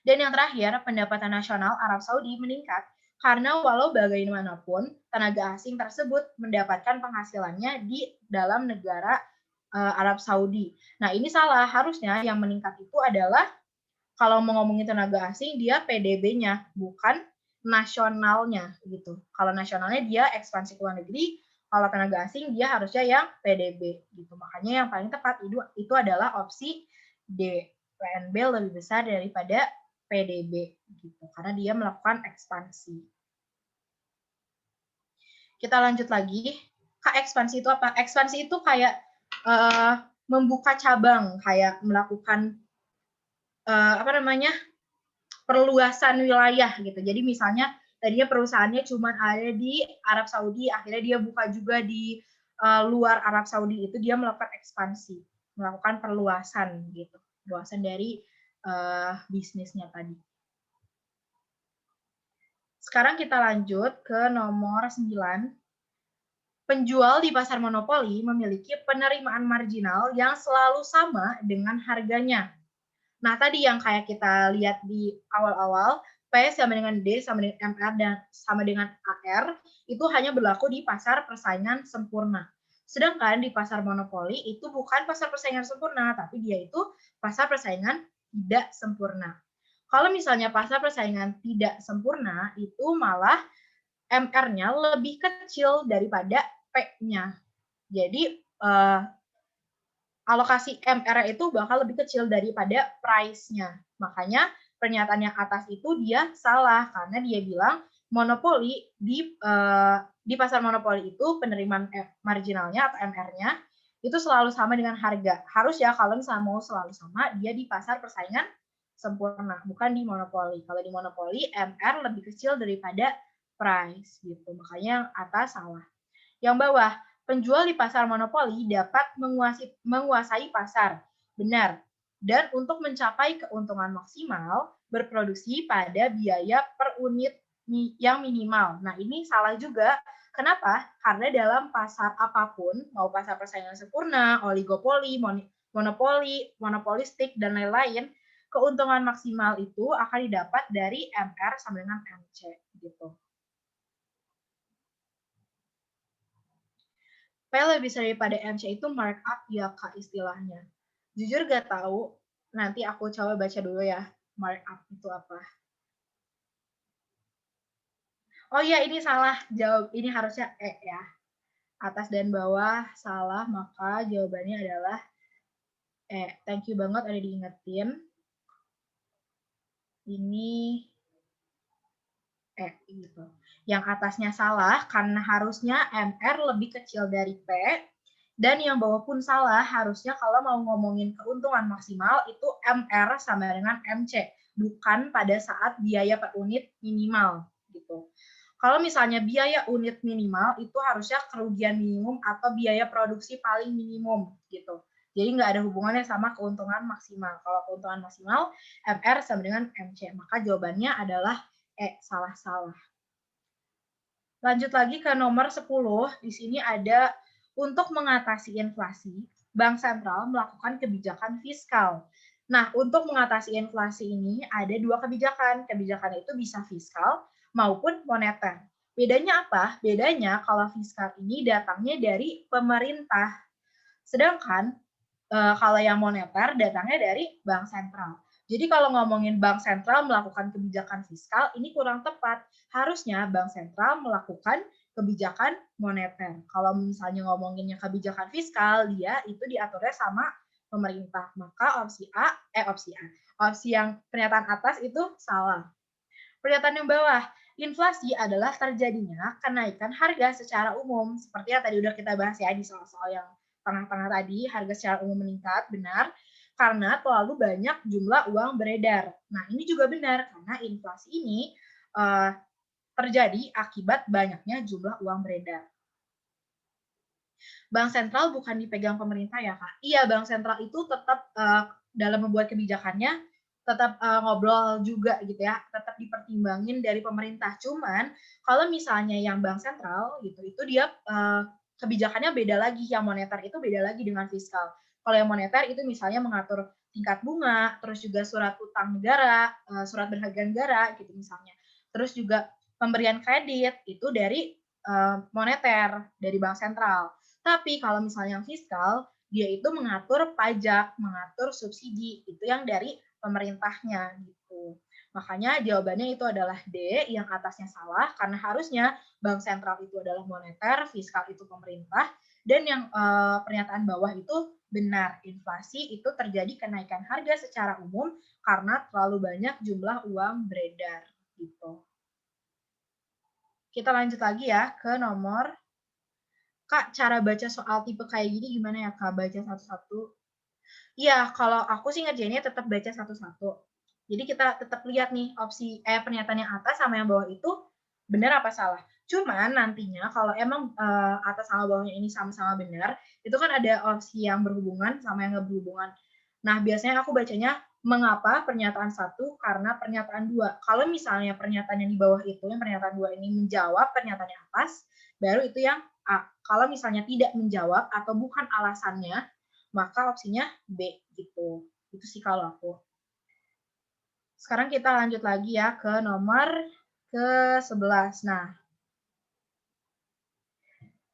Dan yang terakhir, pendapatan nasional Arab Saudi meningkat karena walau bagaimanapun tenaga asing tersebut mendapatkan penghasilannya di dalam negara Arab Saudi. Nah, ini salah. Harusnya yang meningkat itu adalah kalau mau ngomongin tenaga asing dia PDB-nya, bukan nasionalnya gitu. Kalau nasionalnya dia ekspansi ke luar negeri, kalau tenaga asing dia harusnya yang PDB gitu. Makanya yang paling tepat itu adalah opsi D. PNB lebih besar daripada PDB gitu karena dia melakukan ekspansi. Kita lanjut lagi. Kak, ekspansi itu apa? Ekspansi itu kayak membuka cabang, kayak melakukan perluasan wilayah gitu. Jadi misalnya tadinya perusahaannya cuma ada di Arab Saudi, akhirnya dia buka juga di luar Arab Saudi, itu dia melakukan ekspansi, melakukan perluasan gitu, perluasan dari bisnisnya tadi. Sekarang kita lanjut ke nomor 9. Penjual di pasar monopoli memiliki penerimaan marginal yang selalu sama dengan harganya. Nah, tadi yang kayak kita lihat di awal-awal, P sama dengan D sama dengan MR dan sama dengan AR, itu hanya berlaku di pasar persaingan sempurna. Sedangkan di pasar monopoli itu bukan pasar persaingan sempurna, tapi dia itu pasar persaingan tidak sempurna. Kalau misalnya pasar persaingan tidak sempurna, itu malah MR-nya lebih kecil daripada P-nya. Jadi, alokasi MR itu bakal lebih kecil daripada price-nya. Makanya pernyataan yang atas itu dia salah karena dia bilang monopoli di pasar monopoli itu penerimaan marginalnya atau MR-nya itu selalu sama dengan harga. Harus ya kalau misalnya mau selalu sama dia di pasar persaingan sempurna, bukan di monopoli. Kalau di monopoli MR lebih kecil daripada price gitu. Makanya yang atas salah. Yang bawah, penjual di pasar monopoli dapat menguasai pasar. Benar. Dan untuk mencapai keuntungan maksimal, berproduksi pada biaya per unit yang minimal. Nah, ini salah juga. Kenapa? Karena dalam pasar apapun, mau pasar persaingan sempurna, oligopoli, monopoli, monopolistik, dan lain-lain, keuntungan maksimal itu akan didapat dari MR sama dengan MC. Gitu. P lebih besar daripada MC itu markup ya Kak istilahnya. Jujur gak tahu, nanti aku coba baca dulu ya markup itu apa. Oh iya ini salah, jawab ini harusnya E ya. Atas dan bawah salah, maka jawabannya adalah E. Thank you banget udah diingetin. Ini gitu. Yang atasnya salah karena harusnya MR lebih kecil dari P. Dan yang bawah pun salah, harusnya kalau mau ngomongin keuntungan maksimal itu MR sama dengan MC, bukan pada saat biaya per unit minimal gitu. Kalau misalnya biaya unit minimal itu harusnya kerugian minimum atau biaya produksi paling minimum gitu. Jadi nggak ada hubungannya sama keuntungan maksimal. Kalau keuntungan maksimal MR sama dengan MC, maka jawabannya adalah salah-salah. Lanjut lagi ke nomor 10, di sini ada untuk mengatasi inflasi, Bank Sentral melakukan kebijakan fiskal. Nah, untuk mengatasi inflasi ini ada dua kebijakan. Kebijakan itu bisa fiskal maupun moneter. Bedanya apa? Bedanya kalau fiskal ini datangnya dari pemerintah. Sedangkan kalau yang moneter datangnya dari bank sentral. Jadi kalau ngomongin bank sentral melakukan kebijakan fiskal, ini kurang tepat. Harusnya bank sentral melakukan kebijakan moneter. Kalau misalnya ngomonginnya kebijakan fiskal, dia itu diaturnya sama pemerintah. Maka opsi yang pernyataan atas itu salah. Pernyataan yang bawah, inflasi adalah terjadinya kenaikan harga secara umum. Seperti yang tadi udah kita bahas ya di soal-soal yang tengah-tengah tadi, harga secara umum meningkat, benar. Karena terlalu banyak jumlah uang beredar. Nah, ini juga benar, karena inflasi ini terjadi akibat banyaknya jumlah uang beredar. Bank sentral bukan dipegang pemerintah ya, Kak? Iya, bank sentral itu tetap dalam membuat kebijakannya tetap ngobrol juga gitu ya, tetap dipertimbangin dari pemerintah. Cuman kalau misalnya yang bank sentral gitu, itu dia kebijakannya beda lagi, yang moneter itu beda lagi dengan fiskal. Kalau yang moneter itu misalnya mengatur tingkat bunga, terus juga surat utang negara, surat berharga negara gitu misalnya. Terus juga pemberian kredit itu dari moneter, dari bank sentral. Tapi kalau misalnya yang fiskal, dia itu mengatur pajak, mengatur subsidi, itu yang dari pemerintahnya gitu. Makanya jawabannya itu adalah D, yang atasnya salah, karena harusnya bank sentral itu adalah moneter, fiskal itu pemerintah, dan yang pernyataan bawah itu benar, inflasi itu terjadi kenaikan harga secara umum karena terlalu banyak jumlah uang beredar gitu. Kita lanjut lagi ya ke nomor, Kak, cara baca soal tipe kayak gini gimana ya, Kak? Baca satu-satu. Iya, kalau aku sih ngerjainnya tetap baca satu-satu. Jadi kita tetap lihat nih pernyataan yang atas sama yang bawah itu benar apa salah. Cuman nantinya kalau emang atas sama bawahnya ini sama-sama benar, itu kan ada opsi yang berhubungan sama yang nggak berhubungan. Nah, biasanya aku bacanya mengapa pernyataan satu karena pernyataan dua. Kalau misalnya pernyataan yang di bawah itu, yang pernyataan dua ini menjawab pernyataan yang atas, baru itu yang A. Kalau misalnya tidak menjawab atau bukan alasannya, maka opsinya B gitu. Itu sih kalau aku. Sekarang kita lanjut lagi ya ke nomor ke-11. Nah,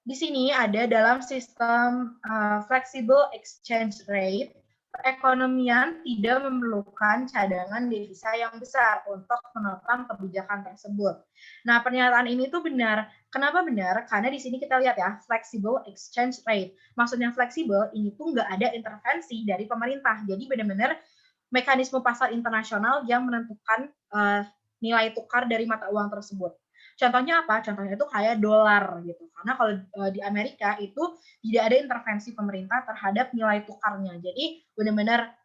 di sini ada dalam sistem flexible exchange rate, perekonomian tidak memerlukan cadangan devisa yang besar untuk menopang kebijakan tersebut. Nah, pernyataan ini tuh benar. Kenapa benar? Karena di sini kita lihat ya, flexible exchange rate. Maksudnya fleksibel, ini tuh nggak ada intervensi dari pemerintah. Jadi benar-benar mekanisme pasar internasional yang menentukan nilai tukar dari mata uang tersebut. Contohnya apa? Contohnya itu kayak dolar gitu. Karena kalau di Amerika itu tidak ada intervensi pemerintah terhadap nilai tukarnya. Jadi benar-benar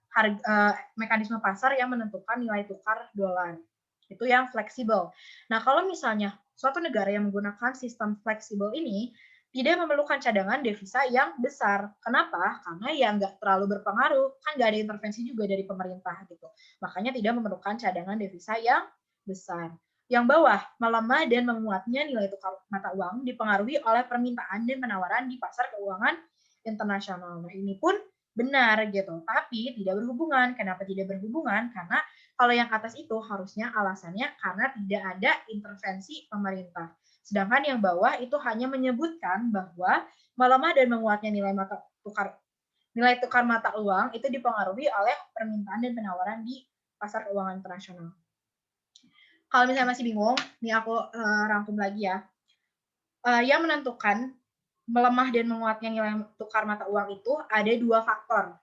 mekanisme pasar yang menentukan nilai tukar dolar. Itu yang fleksibel. Nah, kalau misalnya suatu negara yang menggunakan sistem fleksibel ini tidak memerlukan cadangan devisa yang besar. Kenapa? Karena ya nggak terlalu berpengaruh. Kan nggak ada intervensi juga dari pemerintah gitu. Makanya tidak memerlukan cadangan devisa yang besar. Yang bawah, melemah dan menguatnya nilai tukar mata uang dipengaruhi oleh permintaan dan penawaran di pasar keuangan internasional. Nah, ini pun benar gitu, tapi tidak berhubungan. Kenapa tidak berhubungan? Karena kalau yang atas itu harusnya alasannya karena tidak ada intervensi pemerintah. Sedangkan yang bawah itu hanya menyebutkan bahwa melemah dan menguatnya nilai tukar mata uang itu dipengaruhi oleh permintaan dan penawaran di pasar keuangan internasional. Kalau misalnya masih bingung, nih aku rangkum lagi ya. Yang menentukan melemah dan menguatnya nilai tukar mata uang itu ada dua faktor.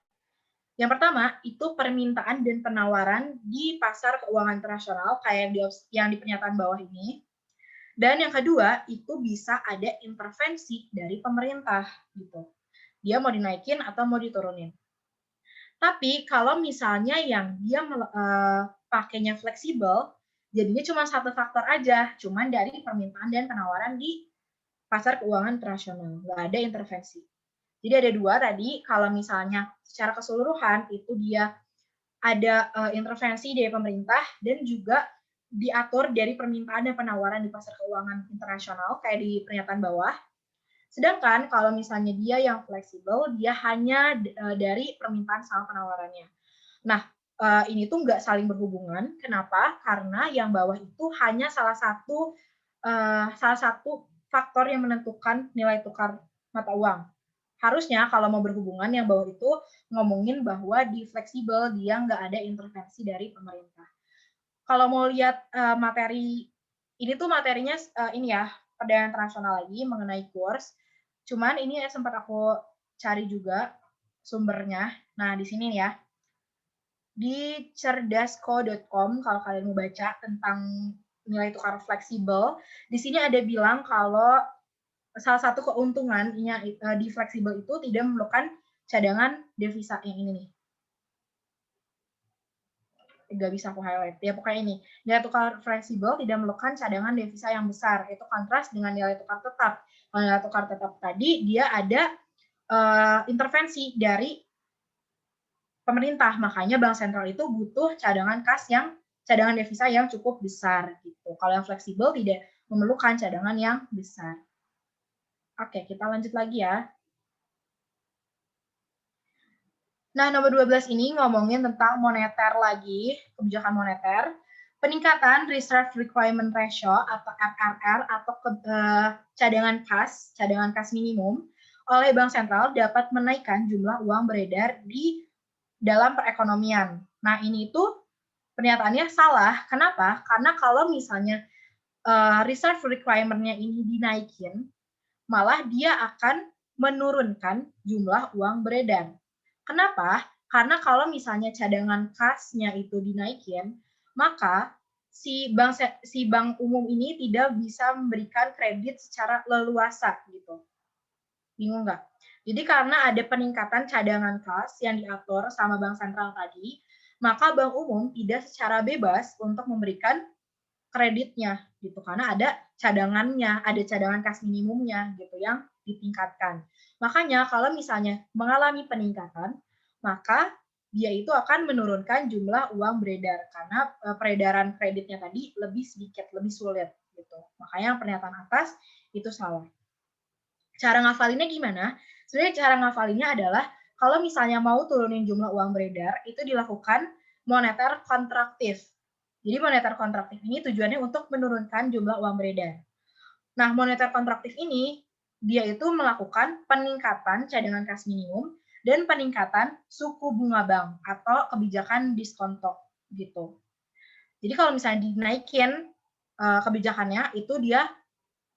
Yang pertama, itu permintaan dan penawaran di pasar keuangan internasional, kayak yang di pernyataan bawah ini. Dan yang kedua, itu bisa ada intervensi dari pemerintah gitu. Dia mau dinaikin atau mau diturunin. Tapi kalau misalnya yang dia pakainya fleksibel, jadinya cuma satu faktor aja, cuma dari permintaan dan penawaran di pasar keuangan internasional, nggak ada intervensi. Jadi ada dua tadi, kalau misalnya secara keseluruhan itu dia ada intervensi dari pemerintah dan juga diatur dari permintaan dan penawaran di pasar keuangan internasional kayak di pernyataan bawah. Sedangkan kalau misalnya dia yang fleksibel, dia hanya dari permintaan sama penawarannya. Nah, ini tuh nggak saling berhubungan. Kenapa? Karena yang bawah itu hanya salah satu faktor yang menentukan nilai tukar mata uang. Harusnya kalau mau berhubungan yang bawah itu ngomongin bahwa di fleksibel dia nggak ada intervensi dari pemerintah. Kalau mau lihat materi, ini tuh materinya ini ya, perdagangan internasional lagi mengenai kurs. Cuman ini sempat aku cari juga sumbernya. Nah, di sini ya. Di cerdasco.com kalau kalian mau baca tentang nilai tukar fleksibel, di sini ada bilang kalau salah satu keuntungannya di fleksibel itu tidak memerlukan cadangan devisa yang ini nih. Nggak bisa aku highlight. Ya pokoknya ini, nilai tukar fleksibel tidak memerlukan cadangan devisa yang besar. Itu kontras dengan nilai tukar tetap. Kalau nilai tukar tetap tadi, dia ada intervensi dari pemerintah. Makanya bank sentral itu butuh cadangan devisa yang cukup besar gitu. Kalau yang fleksibel tidak memerlukan cadangan yang besar. Oke, kita lanjut lagi ya. Nah, nomor 12 ini ngomongin tentang moneter lagi, kebijakan moneter. Peningkatan Reserve Requirement Ratio atau RRR atau cadangan kas minimum oleh Bank Sentral dapat menaikkan jumlah uang beredar di dalam perekonomian. Nah, ini itu pernyataannya salah. Kenapa? Karena kalau misalnya reserve requirement-nya ini dinaikin, malah dia akan menurunkan jumlah uang beredar. Kenapa? Karena kalau misalnya cadangan kasnya itu dinaikin, maka si bank umum ini tidak bisa memberikan kredit secara leluasa gitu. Bingung nggak? Jadi karena ada peningkatan cadangan kas yang diatur sama bank sentral tadi, maka bank umum tidak secara bebas untuk memberikan kreditnya gitu karena ada cadangannya, ada cadangan kas minimumnya gitu yang ditingkatkan. Makanya kalau misalnya mengalami peningkatan, maka dia itu akan menurunkan jumlah uang beredar karena peredaran kreditnya tadi lebih sedikit, lebih sulit gitu. Makanya pernyataan atas itu salah. Cara ngafalinnya gimana? Sebenarnya cara ngafalinnya adalah kalau misalnya mau turunin jumlah uang beredar, itu dilakukan moneter kontraktif. Jadi moneter kontraktif ini tujuannya untuk menurunkan jumlah uang beredar. Nah, moneter kontraktif ini dia itu melakukan peningkatan cadangan kas minimum dan peningkatan suku bunga bank atau kebijakan diskontok gitu. Jadi kalau misalnya dinaikin kebijakannya itu dia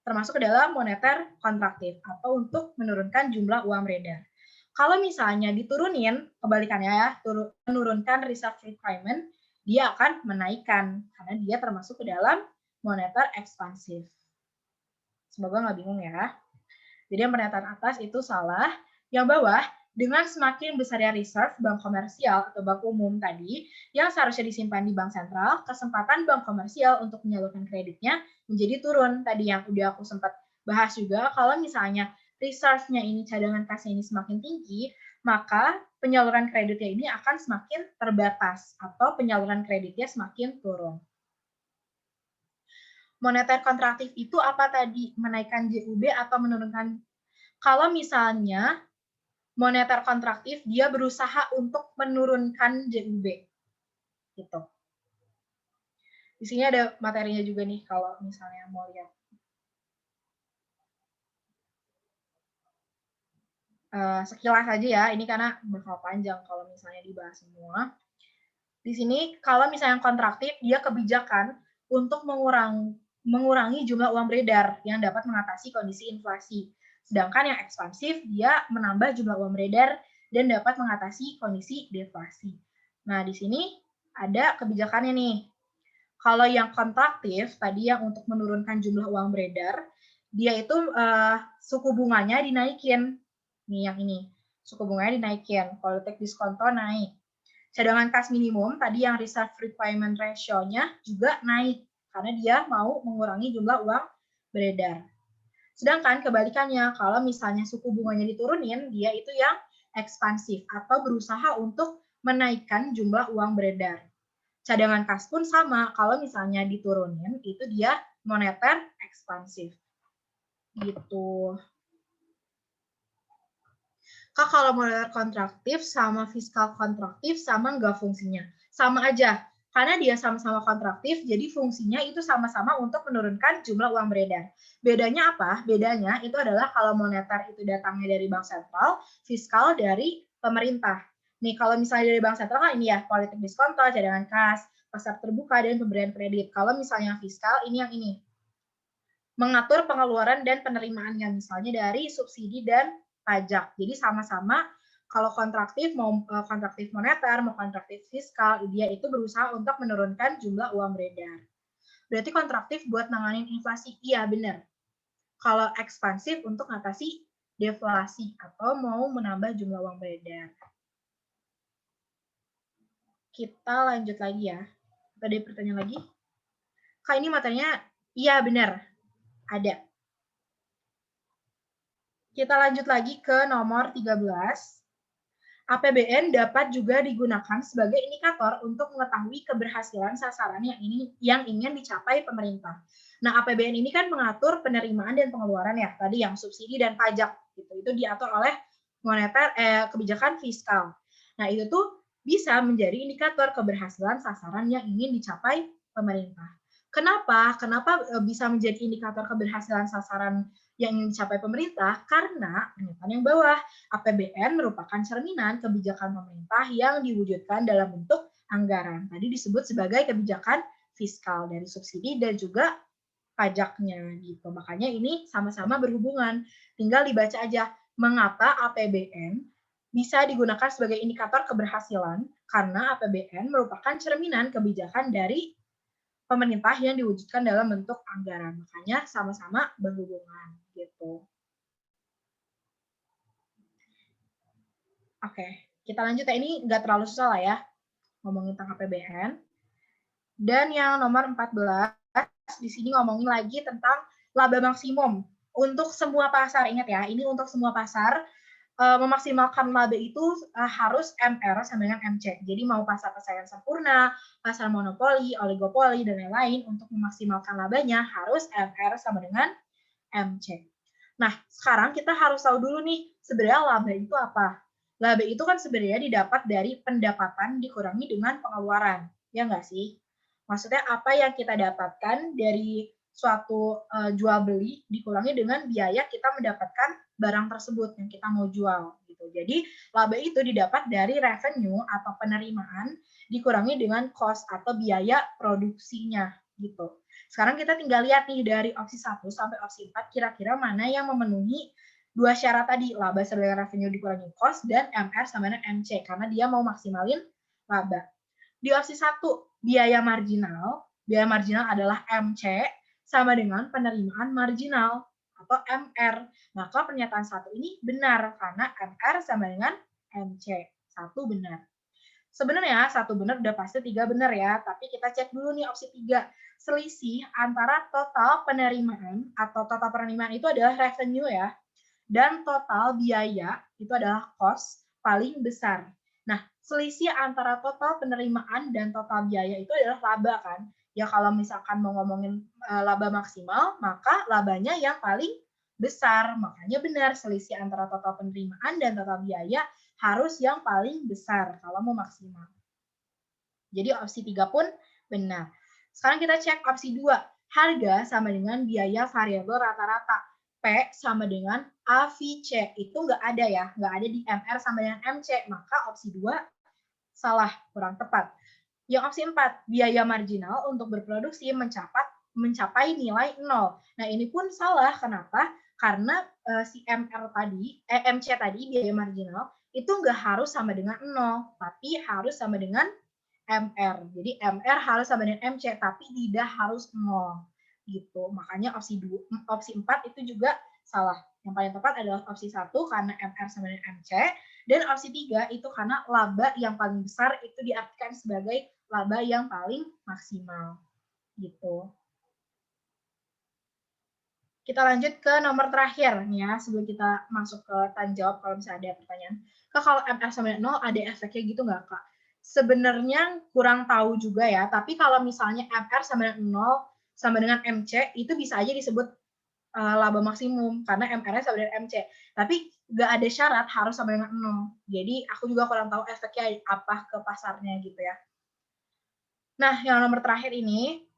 termasuk ke dalam moneter kontraktif atau untuk menurunkan jumlah uang beredar. Kalau misalnya diturunin, kebalikannya ya, menurunkan reserve requirement, dia akan menaikkan karena dia termasuk ke dalam moneter ekspansif. Semoga nggak bingung ya. Jadi yang pernyataan atas itu salah. Yang bawah, dengan semakin besarnya reserve bank komersial atau bank umum tadi, yang seharusnya disimpan di bank sentral, kesempatan bank komersial untuk menyalurkan kreditnya menjadi turun. Tadi yang udah aku sempat bahas juga, kalau misalnya reserve-nya ini, cadangan kasnya ini semakin tinggi, maka penyaluran kreditnya ini akan semakin terbatas atau penyaluran kreditnya semakin turun. Moneter kontraktif itu apa tadi? Menaikkan JUB atau menurunkan? Kalau misalnya moneter kontraktif, dia berusaha untuk menurunkan JUB. Gitu. Di sini ada materinya juga nih kalau misalnya mau lihat. Sekilas aja ya, ini karena bakal panjang kalau misalnya dibahas semua. Di sini kalau misalnya kontraktif, dia kebijakan untuk mengurangi jumlah uang beredar yang dapat mengatasi kondisi inflasi. Sedangkan yang ekspansif, dia menambah jumlah uang beredar dan dapat mengatasi kondisi deflasi. Nah, di sini ada kebijakannya nih. Kalau yang kontraktif, tadi yang untuk menurunkan jumlah uang beredar, dia itu suku bunganya dinaikin. Nih yang ini, suku bunganya dinaikin, politik diskonto naik. Cadangan kas minimum, tadi yang reserve requirement ratio-nya juga naik, karena dia mau mengurangi jumlah uang beredar. Sedangkan kebalikannya, kalau misalnya suku bunganya diturunin, dia itu yang ekspansif atau berusaha untuk menaikkan jumlah uang beredar. Cadangan kas pun sama, kalau misalnya diturunin, itu dia moneter ekspansif. Gitu. Kak, kalau moneter kontraktif sama fiskal kontraktif sama nggak fungsinya? Sama aja. Karena dia sama-sama kontraktif, jadi fungsinya itu sama-sama untuk menurunkan jumlah uang beredar. Bedanya apa? Bedanya itu adalah kalau moneter itu datangnya dari bank sentral, fiskal dari pemerintah. Nih, kalau misalnya dari bank sentral kan ini ya, politik diskonto, cadangan kas, pasar terbuka, dan pemberian kredit. Kalau misalnya fiskal, ini yang ini. Mengatur pengeluaran dan penerimaannya, misalnya dari subsidi dan pajak. Jadi sama-sama kalau kontraktif, mau kontraktif moneter, mau kontraktif fiskal, dia itu berusaha untuk menurunkan jumlah uang beredar. Berarti kontraktif buat nanganin inflasi? Iya, benar. Kalau ekspansif untuk mengatasi deflasi atau mau menambah jumlah uang beredar. Kita lanjut lagi ya. Ada pertanyaan lagi? Kak, ini materinya, iya benar, ada. Kita lanjut lagi ke nomor 13. APBN dapat juga digunakan sebagai indikator untuk mengetahui keberhasilan sasaran yang ingin dicapai pemerintah. Nah, APBN ini kan mengatur penerimaan dan pengeluaran ya, tadi yang subsidi dan pajak gitu. Itu diatur oleh kebijakan fiskal. Nah, itu tuh bisa menjadi indikator keberhasilan sasaran yang ingin dicapai pemerintah. Kenapa? Kenapa bisa menjadi indikator keberhasilan sasaran yang ingin dicapai pemerintah? Karena pernyataan yang bawah, APBN merupakan cerminan kebijakan pemerintah yang diwujudkan dalam bentuk anggaran. Tadi disebut sebagai kebijakan fiskal dari subsidi dan juga pajaknya gitu. Makanya ini sama-sama berhubungan. Tinggal dibaca aja mengapa APBN bisa digunakan sebagai indikator keberhasilan karena APBN merupakan cerminan kebijakan dari pemerintah yang diwujudkan dalam bentuk anggaran. Makanya sama-sama berhubungan gitu. Oke, kita lanjut ya. Ini nggak terlalu susah lah ya ngomongin tentang APBN. Dan yang nomor 14, di sini ngomongin lagi tentang laba maksimum. Untuk semua pasar, ingat ya, ini untuk semua pasar, memaksimalkan laba itu harus MR sama dengan MC. Jadi mau pasar persaingan sempurna, pasar monopoli, oligopoli, dan lain-lain, untuk memaksimalkan labanya harus MR sama dengan MC. Nah, sekarang kita harus tahu dulu nih, sebenarnya laba itu apa? Laba itu kan sebenarnya didapat dari pendapatan dikurangi dengan pengeluaran. Ya nggak sih? Maksudnya apa yang kita dapatkan dari suatu jual beli dikurangi dengan biaya kita mendapatkan barang tersebut yang kita mau jual gitu. Jadi laba itu didapat dari revenue atau penerimaan dikurangi dengan cost atau biaya produksinya gitu. Sekarang kita tinggal lihat nih dari opsi 1 sampai opsi 4 kira-kira mana yang memenuhi dua syarat tadi, laba sebagai revenue dikurangi cost dan MR sama dengan MC karena dia mau maksimalin laba. Di opsi 1, biaya marginal adalah MC sama dengan penerimaan marginal atau MR. Maka pernyataan 1 ini benar karena MR sama dengan MC. 1 benar. Sebenarnya 1 benar udah pasti 3 benar ya, tapi kita cek dulu nih opsi 3. Selisih antara total penerimaan atau total penerimaan itu adalah revenue ya, dan total biaya itu adalah cost paling besar. Nah, selisih antara total penerimaan dan total biaya itu adalah laba kan. Ya kalau misalkan mau ngomongin laba maksimal, maka labanya yang paling besar. Makanya benar selisih antara total penerimaan dan total biaya harus yang paling besar kalau mau maksimal. Jadi opsi 3 pun benar. Sekarang kita cek opsi 2. Harga sama dengan biaya variabel rata-rata. P sama dengan A V C. Itu nggak ada ya. Nggak ada di MR sama dengan MC. Maka opsi 2 salah, kurang tepat. Yang opsi 4, biaya marginal untuk berproduksi mencapai nilai 0. Nah, ini pun salah. Kenapa? Karena si MC tadi, biaya marginal, itu nggak harus sama dengan 0, tapi harus sama dengan MR. Jadi MR harus sama dengan MC, tapi tidak harus 0. Gitu. Makanya opsi 4 itu juga salah. Yang paling tepat adalah opsi 1 karena MR sama dengan MC, dan opsi 3 itu karena laba yang paling besar itu diartikan sebagai laba yang paling maksimal. Gitu. Kita lanjut ke nomor terakhir nih ya, sebelum kita masuk ke tanya jawab kalau misalnya ada pertanyaan. Kak, kalau MR sama dengan 0 ada efeknya gitu nggak, Kak? Sebenarnya kurang tahu juga ya, tapi kalau misalnya MR sama dengan 0 sama dengan MC, itu bisa aja disebut laba maksimum, karena MR-nya sama dengan MC. Tapi nggak ada syarat harus sama dengan 0. Jadi aku juga kurang tahu efeknya apa ke pasarnya gitu ya. Nah, yang nomor terakhir ini,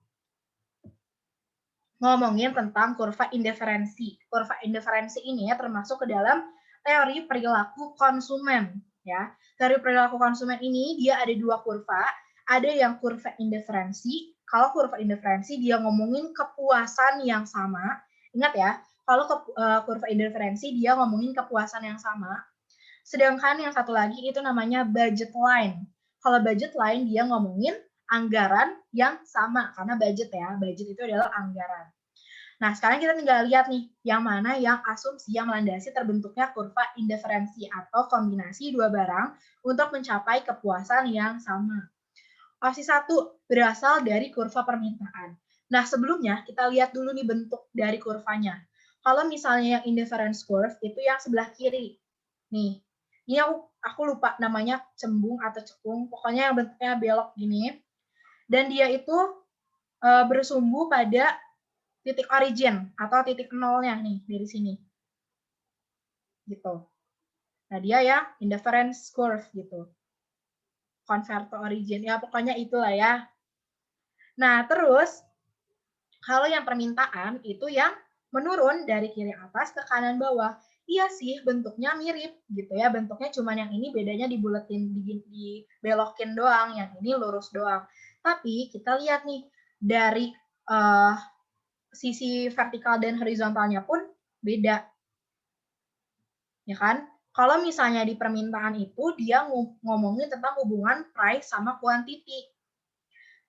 ngomongin tentang kurva indiferensi. Kurva indiferensi ini ya termasuk ke dalam teori perilaku konsumen ya. Teori perilaku konsumen ini dia ada dua kurva, ada yang kurva indiferensi. Kalau kurva indiferensi dia ngomongin kepuasan yang sama. Ingat ya, kalau kurva indiferensi dia ngomongin kepuasan yang sama. Sedangkan yang satu lagi itu namanya budget line. Kalau budget line dia ngomongin anggaran yang sama karena budget ya. Budget itu adalah anggaran. Nah, sekarang kita tinggal lihat nih, yang mana yang asumsi yang melandasi terbentuknya kurva indiferensi atau kombinasi dua barang untuk mencapai kepuasan yang sama. Opsi 1 berasal dari kurva permintaan. Nah, sebelumnya kita lihat dulu nih bentuk dari kurvanya. Kalau misalnya yang indifference curve itu yang sebelah kiri. Nih, Ini aku lupa namanya cembung atau cekung, pokoknya yang bentuknya belok gini. Dan dia itu bersumbu pada titik origin atau titik nolnya nih dari sini. Gitu. Nah, dia ya indifference curve gitu. Convert to origin. Ya, pokoknya itulah ya. Nah, terus kalau yang permintaan itu yang menurun dari kiri atas ke kanan bawah. Iya sih, bentuknya mirip gitu ya. Bentuknya cuma yang ini bedanya dibuletin, dibelokin doang, yang ini lurus doang. Tapi kita lihat nih dari sisi vertikal dan horizontalnya pun beda. Ya kan? Kalau misalnya di permintaan itu dia ngomongin tentang hubungan price sama quantity.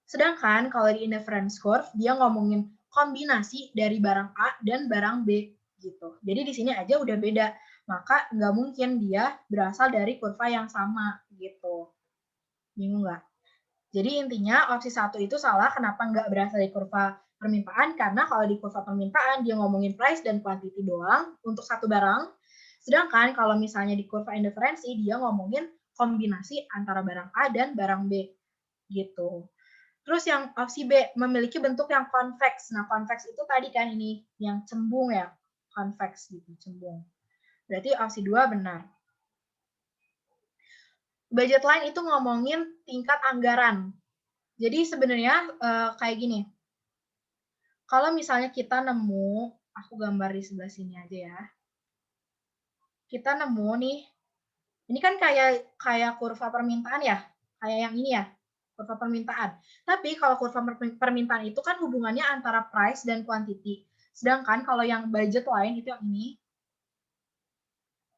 Sedangkan kalau di indifference curve dia ngomongin kombinasi dari barang A dan barang B gitu. Jadi di sini aja udah beda. Maka nggak mungkin dia berasal dari kurva yang sama gitu. Bingung nggak? Jadi intinya opsi 1 itu salah. Kenapa nggak berasal dari kurva permintaan? Karena kalau di kurva permintaan dia ngomongin price dan quantity doang untuk satu barang. Sedangkan kalau misalnya di kurva indiferensi dia ngomongin kombinasi antara barang A dan barang B gitu. Terus yang opsi B memiliki bentuk yang convex. Nah, convex itu tadi kan ini yang cembung ya, convex gitu, cembung. Berarti opsi 2 benar. Budget line itu ngomongin tingkat anggaran. Jadi sebenarnya kayak gini. Kalau misalnya kita nemu, aku gambar di sebelah sini aja ya. Kita nemu nih, ini kan kayak kurva permintaan ya, kayak yang ini ya, kurva permintaan. Tapi kalau kurva permintaan itu kan hubungannya antara price dan quantity. Sedangkan kalau yang budget line itu yang ini,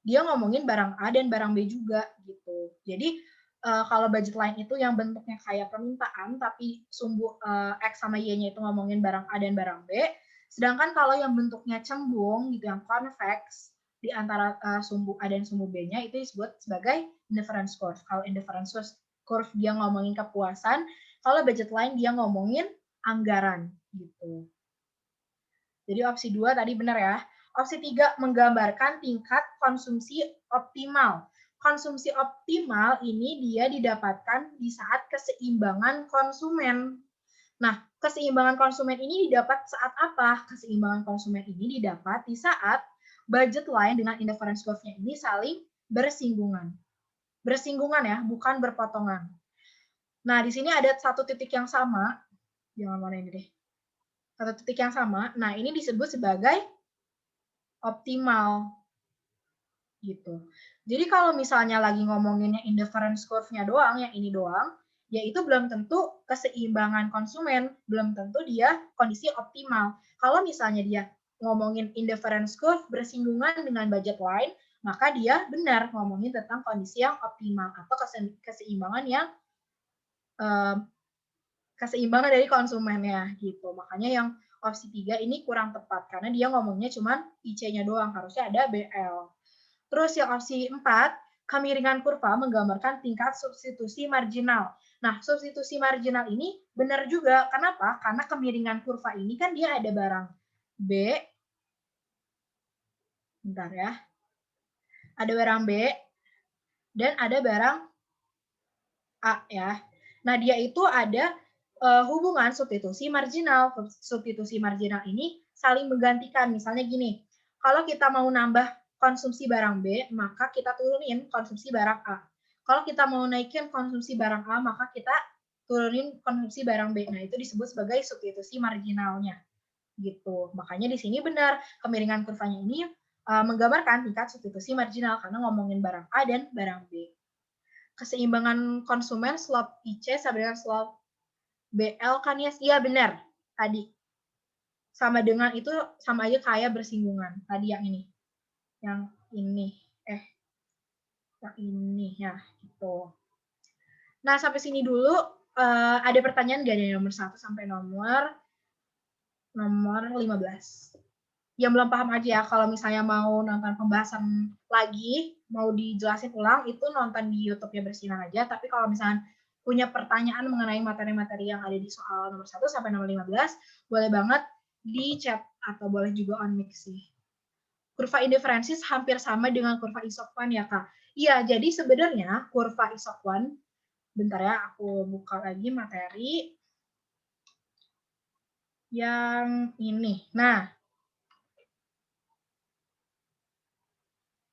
dia ngomongin barang A dan barang B juga gitu. Jadi kalau budget line itu yang bentuknya kayak permintaan, tapi sumbu X sama Y-nya itu ngomongin barang A dan barang B. Sedangkan kalau yang bentuknya cembung gitu, yang convex, di antara sumbu A dan sumbu B-nya itu disebut sebagai indifference curve. Kalau indifference curve dia ngomongin kepuasan, kalau budget line dia ngomongin anggaran gitu. Jadi opsi 2 tadi benar ya. Opsi 3 menggambarkan tingkat konsumsi optimal. Konsumsi optimal ini dia didapatkan di saat keseimbangan konsumen. Nah, keseimbangan konsumen ini didapat saat apa? Keseimbangan konsumen ini didapat di saat budget line dengan indifference curve-nya ini saling bersinggungan. Bersinggungan ya, bukan berpotongan. Nah, di sini ada satu titik yang sama. Jangan mana ini deh. Satu titik yang sama. Nah, ini disebut sebagai optimal gitu. Jadi kalau misalnya lagi ngomonginnya indifference curve-nya doang, yang ini doang, ya itu belum tentu keseimbangan konsumen, belum tentu dia kondisi optimal. Kalau misalnya dia ngomongin indifference curve bersinggungan dengan budget line, maka dia benar ngomongin tentang kondisi yang optimal atau keseimbangan yang keseimbangan dari konsumennya gitu. Makanya yang opsi 3 ini kurang tepat karena dia ngomongnya cuma IC-nya doang, harusnya ada BL. Terus yang opsi 4, kemiringan kurva menggambarkan tingkat substitusi marginal. Nah, substitusi marginal ini benar juga. Kenapa? Karena kemiringan kurva ini kan dia ada barang B, bentar ya, ada barang B, dan ada barang A ya. Nah, dia itu ada hubungan substitusi marginal. Substitusi marginal ini saling menggantikan. Misalnya gini, kalau kita mau nambah konsumsi barang B, maka kita turunin konsumsi barang A. Kalau kita mau naikin konsumsi barang A, maka kita turunin konsumsi barang B. Nah, itu disebut sebagai substitusi marginalnya. Gitu. Makanya di sini benar kemiringan kurvanya ini menggambarkan tingkat substitusi marginal karena ngomongin barang A dan barang B. Keseimbangan konsumen slope IC sama dengan slope BL kan ya? Iya benar. Tadi. Sama dengan itu sama aja kayak bersinggungan. Tadi yang ini. Yang ini. Yang ini ya. Gitu. Nah, sampai sini dulu. Ada pertanyaan nggak dari nomor 1 sampai nomor 15? Yang belum paham aja ya, kalau misalnya mau nonton pembahasan lagi, mau dijelasin ulang, itu nonton di YouTube-nya Bersinar aja. Tapi kalau misalnya punya pertanyaan mengenai materi-materi yang ada di soal nomor 1 sampai nomor 15, boleh banget di chat atau boleh juga on mic sih. Kurva indiferensi hampir sama dengan kurva isopan ya, Kak. Iya, jadi sebenarnya kurva isoquant, bentar ya, aku buka lagi materi yang ini. Nah,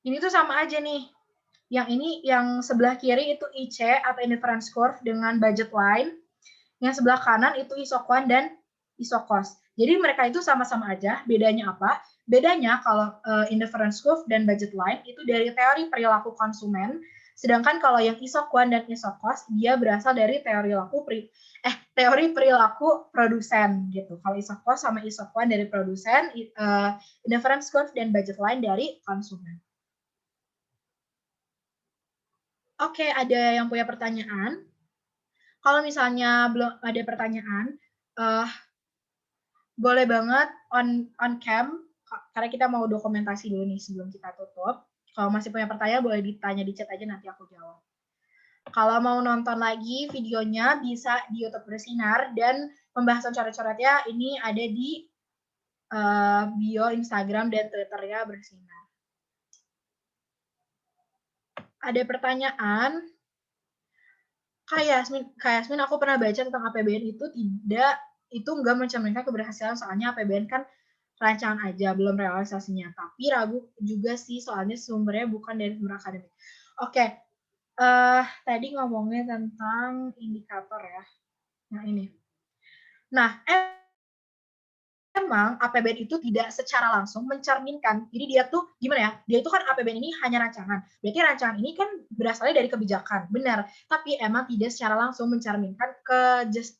ini tuh sama aja nih. Yang ini, yang sebelah kiri itu IC atau inference curve dengan budget line. Yang sebelah kanan itu isoquant dan isocos. Jadi mereka itu sama-sama aja. Bedanya apa? Bedanya kalau inference curve dan budget line itu dari teori perilaku konsumen, sedangkan kalau yang isoquant dan isocos dia berasal dari teori perilaku produsen gitu. Kalau isocos sama isoquant dari produsen, inference curve dan budget line dari konsumen. Oke, ada yang punya pertanyaan? Kalau misalnya belum ada pertanyaan, boleh banget on cam, karena kita mau dokumentasi dulu nih sebelum kita tutup. Kalau masih punya pertanyaan, boleh ditanya di chat aja, nanti aku jawab. Kalau mau nonton lagi videonya, bisa di YouTube Bersinar, dan pembahasan coret-coretnya ini ada di bio Instagram dan Twitter-nya Bersinar. Ada pertanyaan? Kak Yasmin, aku pernah baca tentang APBN itu nggak mencerminkan keberhasilan, soalnya APBN kan rancangan aja, belum realisasinya. Tapi ragu juga sih, soalnya sumbernya bukan dari sumber akademik. Oke, tadi ngomongnya tentang indikator ya. Nah, ini. Nah, memang APBN itu tidak secara langsung mencerminkan. Jadi dia tuh gimana ya? Dia itu kan APBN ini hanya rancangan. Berarti rancangan ini kan berasalnya dari kebijakan, benar. Tapi emang tidak secara langsung mencerminkan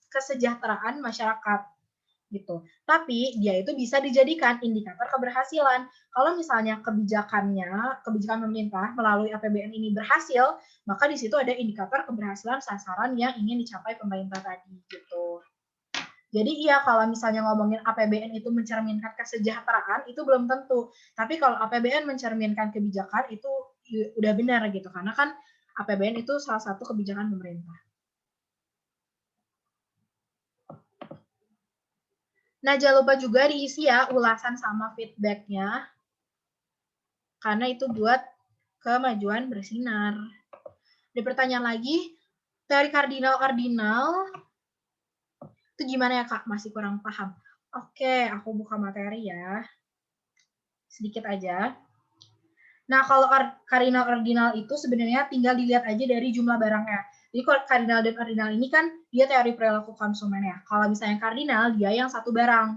kesejahteraan masyarakat gitu. Tapi dia itu bisa dijadikan indikator keberhasilan. Kalau misalnya kebijakan pemerintah melalui APBN ini berhasil, maka di situ ada indikator keberhasilan sasaran yang ingin dicapai pemerintah tadi gitu. Jadi iya, kalau misalnya ngomongin APBN itu mencerminkan kesejahteraan, itu belum tentu. Tapi kalau APBN mencerminkan kebijakan, itu udah benar gitu. Karena kan APBN itu salah satu kebijakan pemerintah. Nah, jangan lupa juga diisi ya ulasan sama feedback-nya. Karena itu buat kemajuan Bersinar. Ada pertanyaan lagi, teori kardinal-kardinal itu gimana ya Kak? Masih kurang paham. Oke, aku buka materi ya. Sedikit aja. Nah, kalau kardinal-ordinal itu sebenarnya tinggal dilihat aja dari jumlah barangnya. Jadi kalau kardinal dan ordinal ini kan dia teori perilaku konsumen ya. Kalau misalnya kardinal, dia yang satu barang.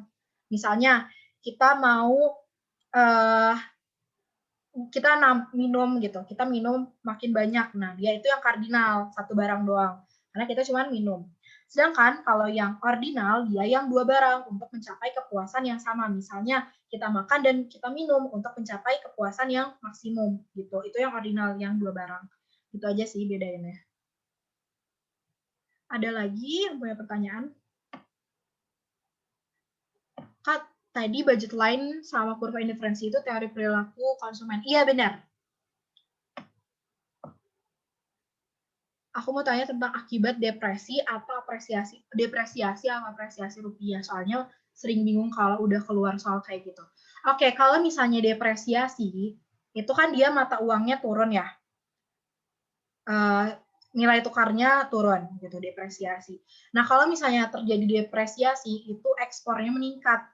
Misalnya kita mau kita minum gitu, kita minum makin banyak. Nah, dia itu yang kardinal, satu barang doang. Karena kita cuma minum. Sedangkan kalau yang ordinal, dia yang dua barang untuk mencapai kepuasan yang sama. Misalnya kita makan dan kita minum untuk mencapai kepuasan yang maksimum gitu. Itu yang ordinal, yang dua barang. Itu aja sih bedainnya. Ada lagi yang punya pertanyaan? Kak, tadi budget line sama kurva indiferensi itu teori perilaku konsumen. Iya, benar. Aku mau tanya tentang akibat depresi atau depresiasi atau apresiasi rupiah. Soalnya sering bingung kalau udah keluar soal kayak gitu. Oke, kalau misalnya depresiasi, itu kan dia mata uangnya turun ya. Nilai tukarnya turun gitu, depresiasi. Nah, kalau misalnya terjadi depresiasi, itu ekspornya meningkat.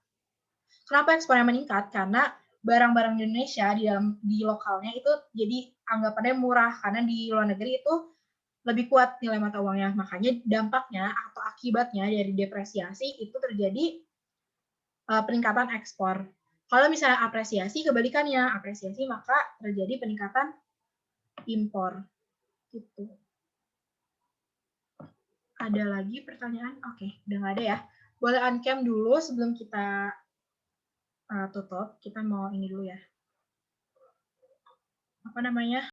Kenapa ekspornya meningkat? Karena barang-barang Indonesia di lokalnya itu jadi anggapannya murah, karena di luar negeri itu lebih kuat nilai mata uangnya. Makanya dampaknya atau akibatnya dari depresiasi itu terjadi peningkatan ekspor. Kalau misalnya apresiasi, kebalikannya. Apresiasi maka terjadi peningkatan impor. Gitu. Ada lagi pertanyaan? Oke, udah nggak ada ya. Boleh on cam dulu sebelum kita tutup. Kita mau ini dulu ya. Apa namanya?